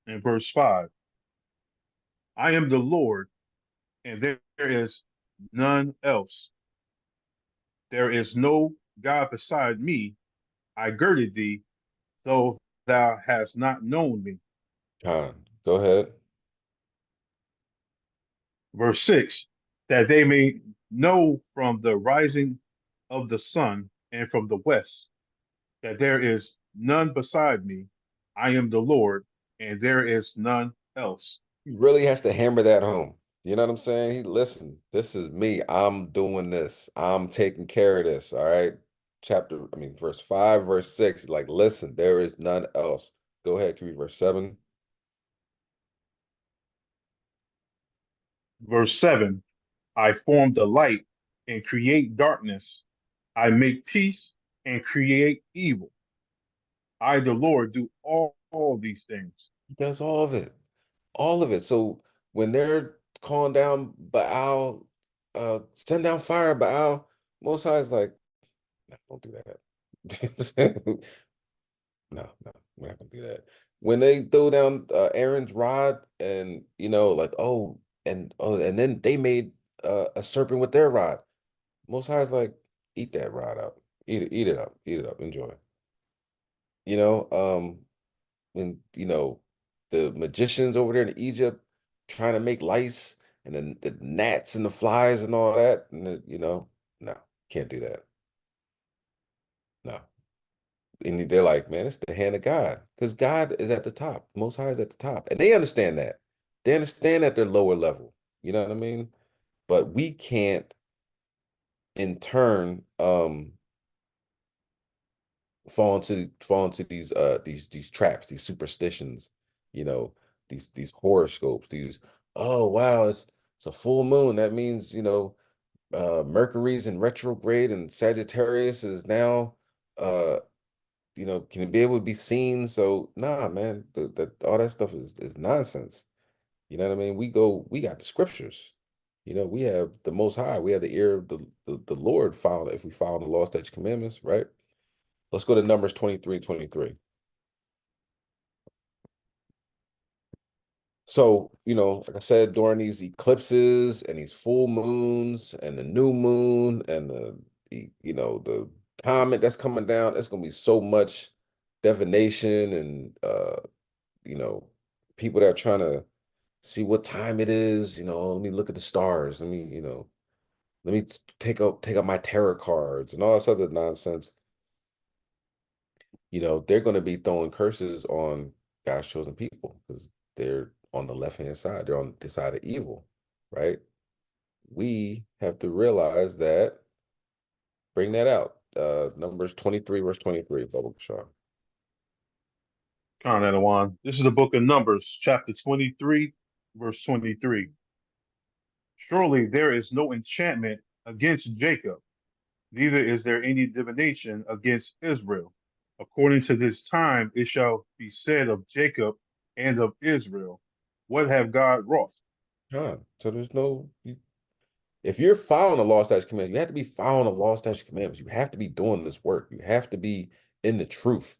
and verse 5. I am the Lord, and there is none else. There is no God beside me. I girded thee, though thou hast not known me. Go ahead. Verse 6, that they may know from the rising of the sun and from the west that there is none beside me. I am the Lord, and there is none else. He really has to hammer that home. You know what I'm saying? Listen, this is me. I'm doing this. I'm taking care of this. All right. Verse 5, verse 6. Like, listen, there is none else. Go ahead, can we read verse 7? Verse 7, I form the light and create darkness. I make peace and create evil. I, the Lord, do all these things. He does all of it. All of it. So when they're calling down Baal, send down fire, Baal, Most High is like, "Nah, don't do that." No, no, we're not gonna do that. When they throw down Aaron's rod, and like, and then they made a serpent with their rod. Most High's like, eat that rod up, eat it up, eat it up, enjoy. You know, when the magicians over there in Egypt trying to make lice, and then the gnats and the flies and all that, and no, can't do that. No. And they're like, man, it's the hand of God, because God is at the top. Most High is at the top, and they understand that. They understand that they're lower level. You know what I mean? But we can't, in turn, fall into these traps, these superstitions, you know, these horoscopes, these, oh wow, it's a full moon. That means, Mercury's in retrograde and Sagittarius is now uh can be able to be seen. So nah, man, all that stuff is nonsense. You know what I mean? We got the scriptures. We have the Most High. We have the ear of the Lord found if we follow the law, statutes, commandments, right? Let's go to Numbers 23:23. So, like I said, during these eclipses and these full moons and the new moon and the comet that's coming down, there's gonna be so much divination and you know, people that are trying to see what time it is, let me look at the stars. Let me take out my tarot cards and all this other nonsense. They're going to be throwing curses on God's chosen people because they're on the left-hand side. They're on the side of evil, right? We have to realize that, bring that out. Numbers 23, verse 23, Baba Kishar. Con Adawan. This is the book of Numbers, chapter 23, verse 23. Surely there is no enchantment against Jacob, neither is there any divination against Israel. According to this time, it shall be said of Jacob and of Israel, what have God wrought? So there's no, if you're following the law, statutes, commandments, you have to be following the law, statutes, commandments. You have to be doing this work. You have to be in the truth.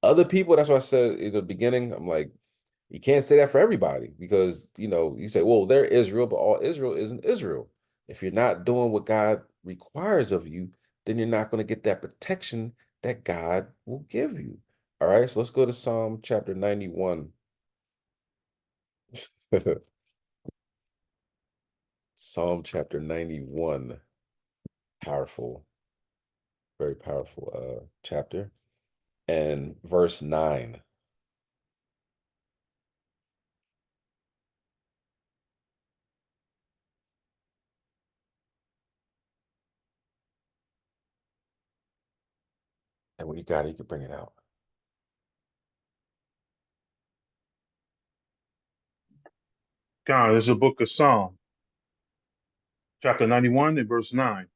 Other people, that's what I said in the beginning. I'm like, you can't say that for everybody because, you say, well, they're Israel, but all Israel isn't Israel. If you're not doing what God requires of you, then you're not going to get that protection that God will give you. All right, so let's go to Psalm chapter 91. Psalm chapter 91. Powerful, very powerful chapter. And verse 9. And when you got it, you can bring it out. God, this is the book of Psalm, chapter 91 and verse 9.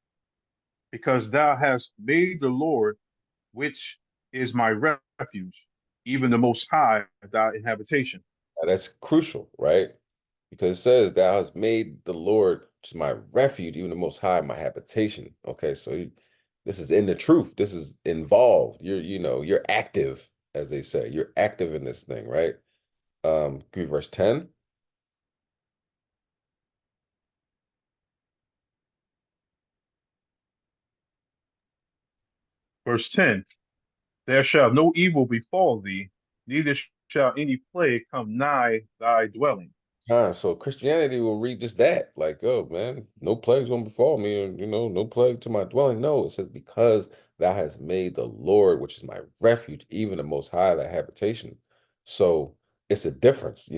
Because thou hast made the Lord, which is my refuge, even the Most High, thy habitation. Now, that's crucial, right? Because it says, "Thou hast made the Lord, which is my refuge, even the Most High, my habitation." Okay, so this is in the truth. This is involved. You're active, as they say. You're active in this thing, right? Give me verse 10. Verse 10. There shall no evil befall thee, neither shall any plague come nigh thy dwelling. So Christianity will read just that, like, oh man, no plague's gonna befall me, and no plague to my dwelling. No, it says, because thou hast made the Lord, which is my refuge, even the Most High, thy habitation. So it's a difference.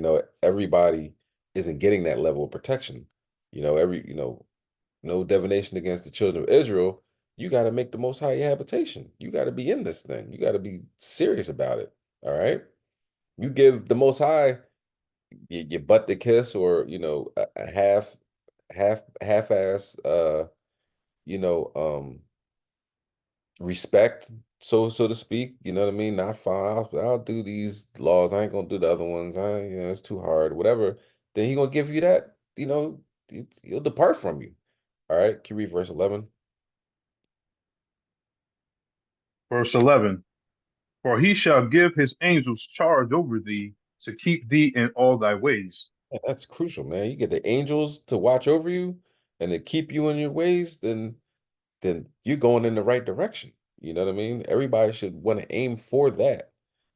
Everybody isn't getting that level of protection. No divination against the children of Israel. You got to make the Most High your habitation. You got to be in this thing. You got to be serious about it. All right. You give the Most High your butt to kiss, or a half-ass you know um respect, so to speak. You know what I mean? Not fine. I'll do these laws. I ain't gonna do the other ones. It's too hard, whatever. Then he gonna give you that, he'll depart from you. All right, can you read verse 11? Verse 11. For he shall give his angels charge over thee to keep thee in all thy ways. Yeah, that's crucial, man. You get the angels to watch over you and to keep you in your ways, then you're going in the right direction. You know what I mean? Everybody should want to aim for that,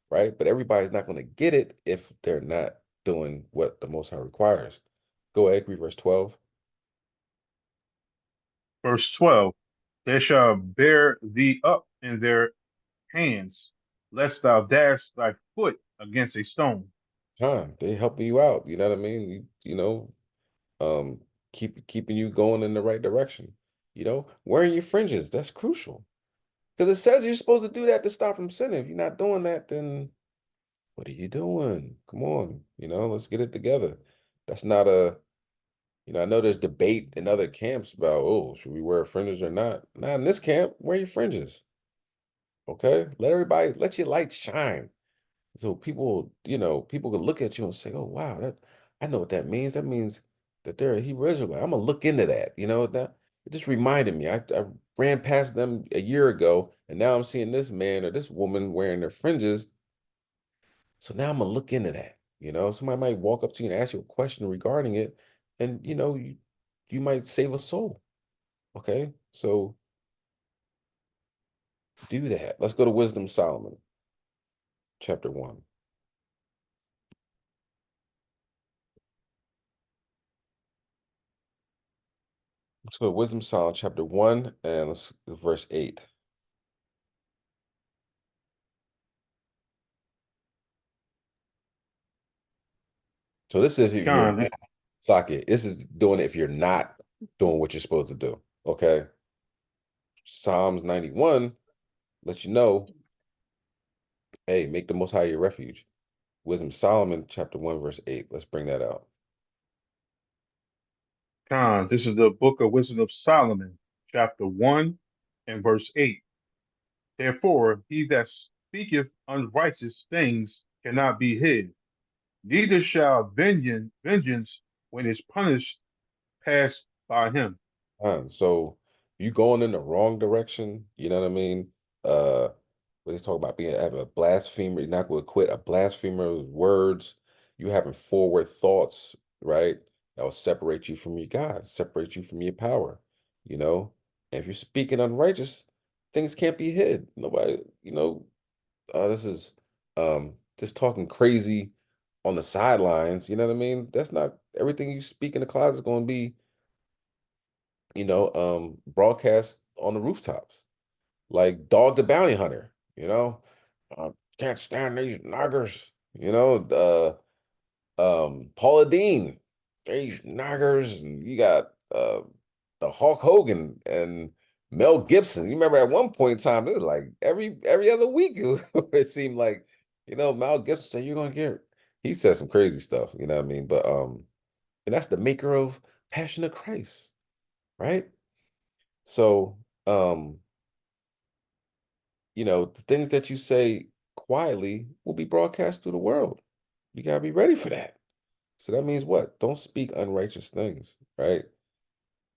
right? But everybody's not going to get it if they're not doing what the Most High requires. Go ahead, read verse 12. Verse 12. They shall bear thee up in their hands, lest thou dash thy foot against a stone. Time, they helping you out. You know what I mean? Um, keeping you going in the right direction. Wearing your fringes, that's crucial. Because it says you're supposed to do that to stop from sinning. If you're not doing that, then what are you doing? Come on, let's get it together. That's not I know there's debate in other camps about, oh, should we wear fringes or not? Not in this camp, wear your fringes. Okay? Let your light shine. So people could look at you and say, oh, wow, I know what that means. That means that they're a Hebrew Israelite. I'm gonna look into that. That it just reminded me. I ran past them a year ago, and now I'm seeing this man or this woman wearing their fringes. So now I'm gonna look into that. Somebody might walk up to you and ask you a question regarding it, and you might save a soul. Okay, so do that. Let's go to Wisdom Solomon, chapter 1. Let's go to Wisdom Solomon, chapter 1, and let's verse 8. So this is if you're Con, not socket. This is doing it if you're not doing what you're supposed to do. Okay. Psalms 91 lets you know, hey, make the Most High your refuge. Wisdom Solomon, chapter 1, verse 8. Let's bring that out. this is the book of Wisdom of Solomon, chapter 1 and verse 8. Therefore, he that speaketh unrighteous things cannot be hid, neither shall vengeance when it's punished pass by him. So you going in the wrong direction, you know what I mean? When they talk about having a blasphemer, you're not going to quit a blasphemer's words. You having forward thoughts, right? That will separate you from your God, separate you from your power, you know? And if you're speaking unrighteous, things can't be hid. Nobody, this is just talking crazy on the sidelines, you know what I mean? That's not everything you speak in the closet is going to be broadcast on the rooftops, like Dog the Bounty Hunter, can't stand these niggers, Paula Dean, these niggers, and you got the Hulk Hogan and Mel Gibson. You remember at one point in time, it was like every other week, it seemed like, Mel Gibson said, you're gonna get, he said some crazy stuff, you know what I mean? But and that's the maker of Passion of Christ, right? So, the things that you say quietly will be broadcast through the world. You gotta be ready for that. So that means what? Don't speak unrighteous things, right?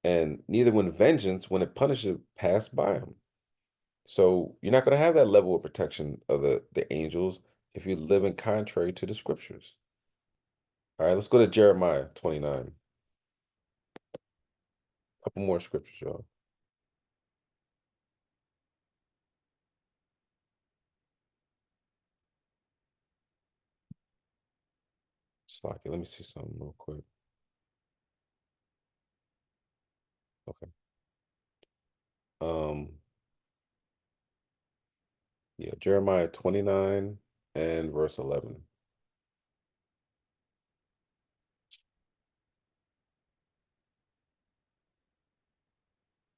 And neither when it punishes, pass by them. So you're not gonna have that level of protection of the angels if you live in contrary to the scriptures. All right, let's go to Jeremiah 29. A couple more scriptures, y'all. Slack it. Let me see something real quick. Okay. Um, yeah, Jeremiah 29 and verse 11.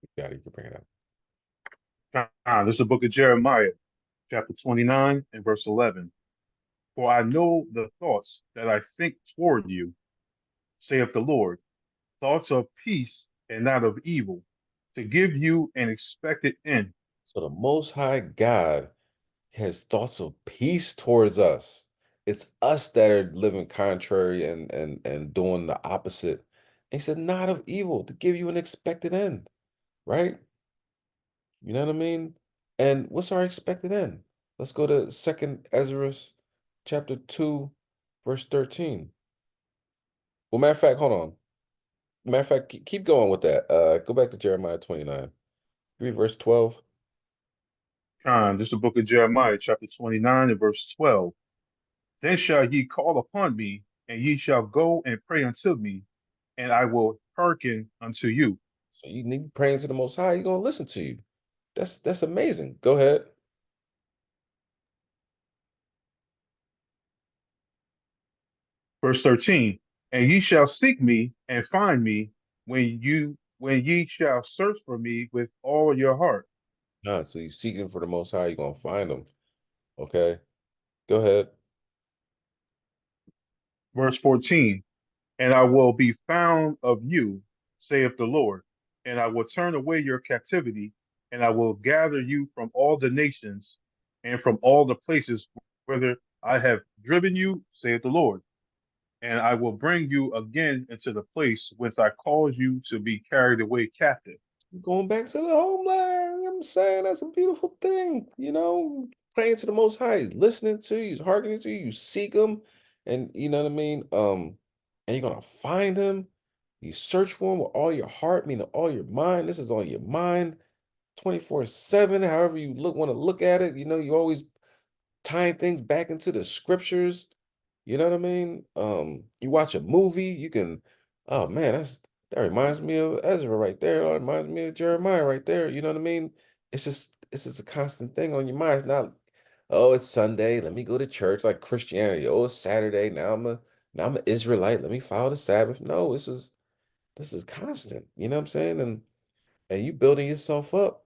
You got it. You can bring it up. This is the book of Jeremiah, chapter 29 and verse 11. For I know the thoughts that I think toward you, saith the Lord, thoughts of peace and not of evil, to give you an expected end. So the Most High God has thoughts of peace towards us. It's us that are living contrary and doing the opposite. And he said, not of evil, to give you an expected end, right? You know what I mean? And what's our expected end? Let's go to Second Ezra chapter 2, verse 13. Well, matter of fact, hold on. Matter of fact, keep going with that. Go back to Jeremiah 29. Read verse 12. This is the book of Jeremiah, chapter 29 and verse 12. Then shall ye call upon me, and ye shall go and pray unto me, and I will hearken unto you. So you need praying to the Most High, He's gonna listen to you. That's amazing. Go ahead. Verse 13. And ye shall seek me and find me when ye shall search for me with all your heart. Nah, so you seeking for the Most High, you're gonna find them. Okay, go ahead. Verse 14, and I will be found of you, saith the Lord, and I will turn away your captivity, and I will gather you from all the nations and from all the places whither I have driven you, saith the Lord, and I will bring you again into the place whence I caused you to be carried away captive. Going back to the homeland. I'm saying that's a beautiful thing. Praying to the Most High, he's listening to you, he's hearkening to you. You seek him, and you know what I mean. And you're gonna find him. You search for him with all your heart, meaning all your mind. This is on your mind, 24/7. However you want to look at it. You always tying things back into the scriptures. You know what I mean? You watch a movie, you can, oh man, that reminds me of Ezra right there. That reminds me of Jeremiah right there. You know what I mean? It's just a constant thing on your mind. It's not, oh, it's Sunday, let me go to church like Christianity. Oh, it's Saturday. Now I'm an Israelite. Let me follow the Sabbath. No, this is constant. You know what I'm saying? And you building yourself up.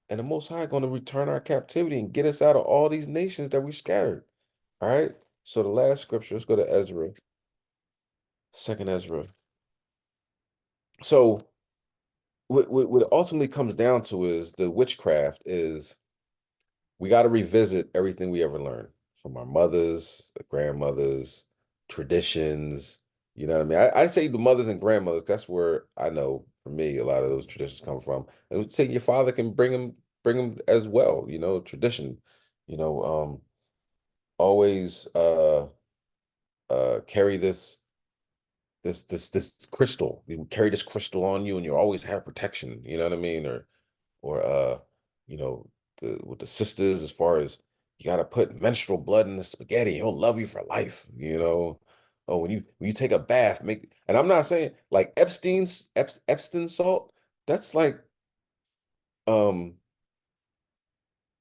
And the Most High going to return our captivity and get us out of all these nations that we scattered. All right. So the last scripture, let's go to Ezra, second Ezra. So what it ultimately comes down to is the witchcraft is we got to revisit everything we ever learned from our mothers, the grandmothers, traditions. You know what I mean? I say the mothers and grandmothers, that's where I know for me a lot of those traditions come from. And say your father can bring them as well, tradition. You know, always carry this crystal. You carry this crystal on you and you always have protection, you know what I mean? Or you know, with the sisters, as far as you gotta put menstrual blood in the spaghetti, he'll love you for life, you know. Oh, when you take a bath, and I'm not saying like Epstein salt, that's like um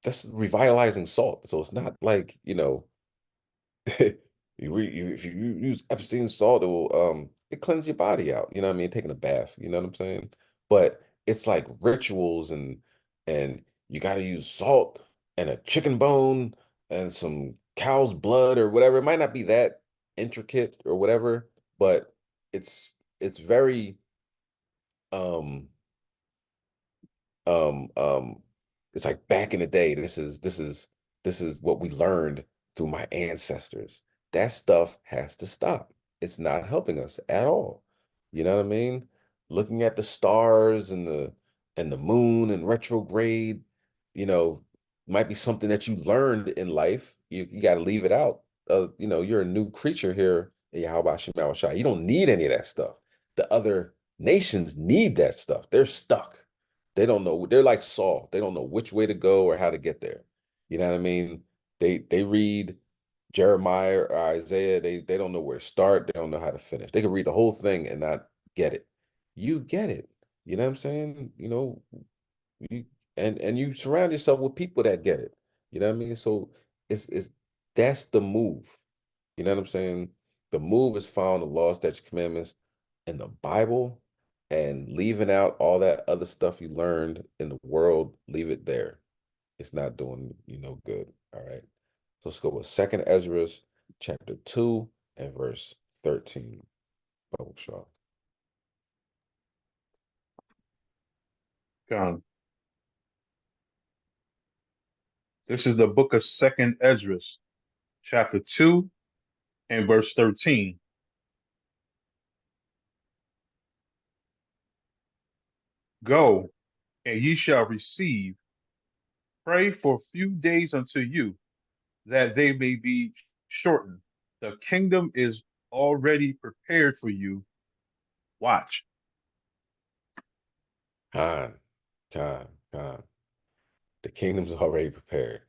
that's revitalizing salt. So it's not like, if you use Epsom salt, it cleanses your body out. You know what I mean? Taking a bath. You know what I'm saying? But it's like rituals and you got to use salt and a chicken bone and some cow's blood or whatever. It might not be that intricate or whatever, but it's very um um um it's like back in the day. This is what we learned through my ancestors. That stuff has to stop. It's not helping us at all. You know what I mean? Looking at the stars and the moon and retrograde, you know might be something that you learned in life. You got to leave it out. You're a new creature here in Yahweh Shema Shai. You don't need any of that stuff. The other nations need that stuff. They're stuck. They don't know. They're like Saul. They don't know which way to go or how to get there. You know what I mean? They read Jeremiah or Isaiah. They don't know where to start. They don't know how to finish. They can read the whole thing and not get it. You get it. You know what I'm saying? You and you surround yourself with people that get it. You know what I mean? So it's that's the move. You know what I'm saying? The move is found the law, statutes, commandments in the Bible and leaving out all that other stuff you learned in the world, leave it there. It's not doing you no good. All right. So let's go with Second Ezra chapter 2 and verse 13. Bible Shaw. God. This is the book of Second Ezra, chapter 2 and verse 13. Go, and ye shall receive. Pray for a few days unto you, that they may be shortened. The kingdom is already prepared for you. Watch. Khan, Khan. The kingdom's already prepared.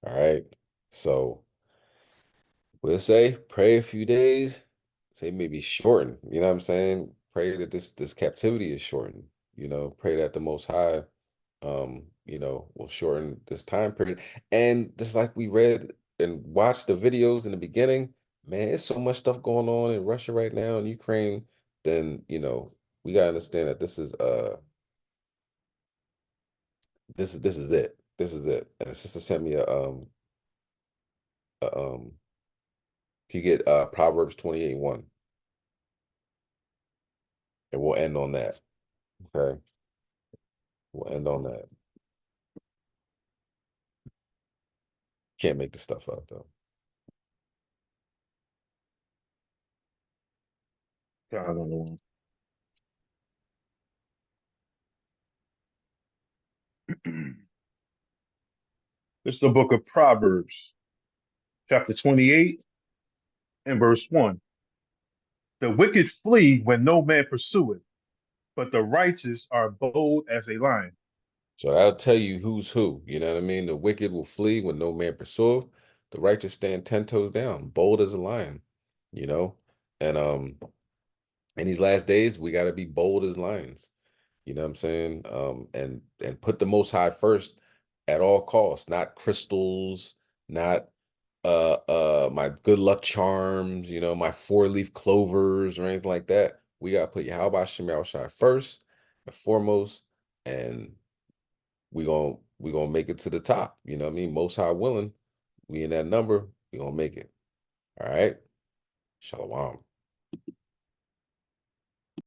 All right. So we'll say pray a few days, say maybe shorten. You know what I'm saying? Pray that this captivity is shortened. Pray that the Most High, will shorten this time period. And just like we read and watched the videos in the beginning, man, it's so much stuff going on in Russia right now and Ukraine. Then we gotta understand that This is it. This is it. And the sister sent me a if you get Proverbs 28:1, and we'll end on that. Okay. We'll end on that. Can't make this stuff up though. Got another one. This is the book of Proverbs, chapter 28 and verse 1. The wicked flee when no man pursueth, but the righteous are bold as a lion. So that'll tell you who's who. You know what I mean? The wicked will flee when no man pursueth. The righteous stand 10 toes down, bold as a lion. You know, and in these last days, we got to be bold as lions. You know what I'm saying? And put the Most High first at all costs, not crystals, not my good luck charms, you know, my 4-leaf clovers or anything like that. We gotta put Yahweh Shem Yahushua first and foremost, and we gonna make it to the top. You know what I mean? Most High willing, we in that number, we gonna make it. All right. Shalom.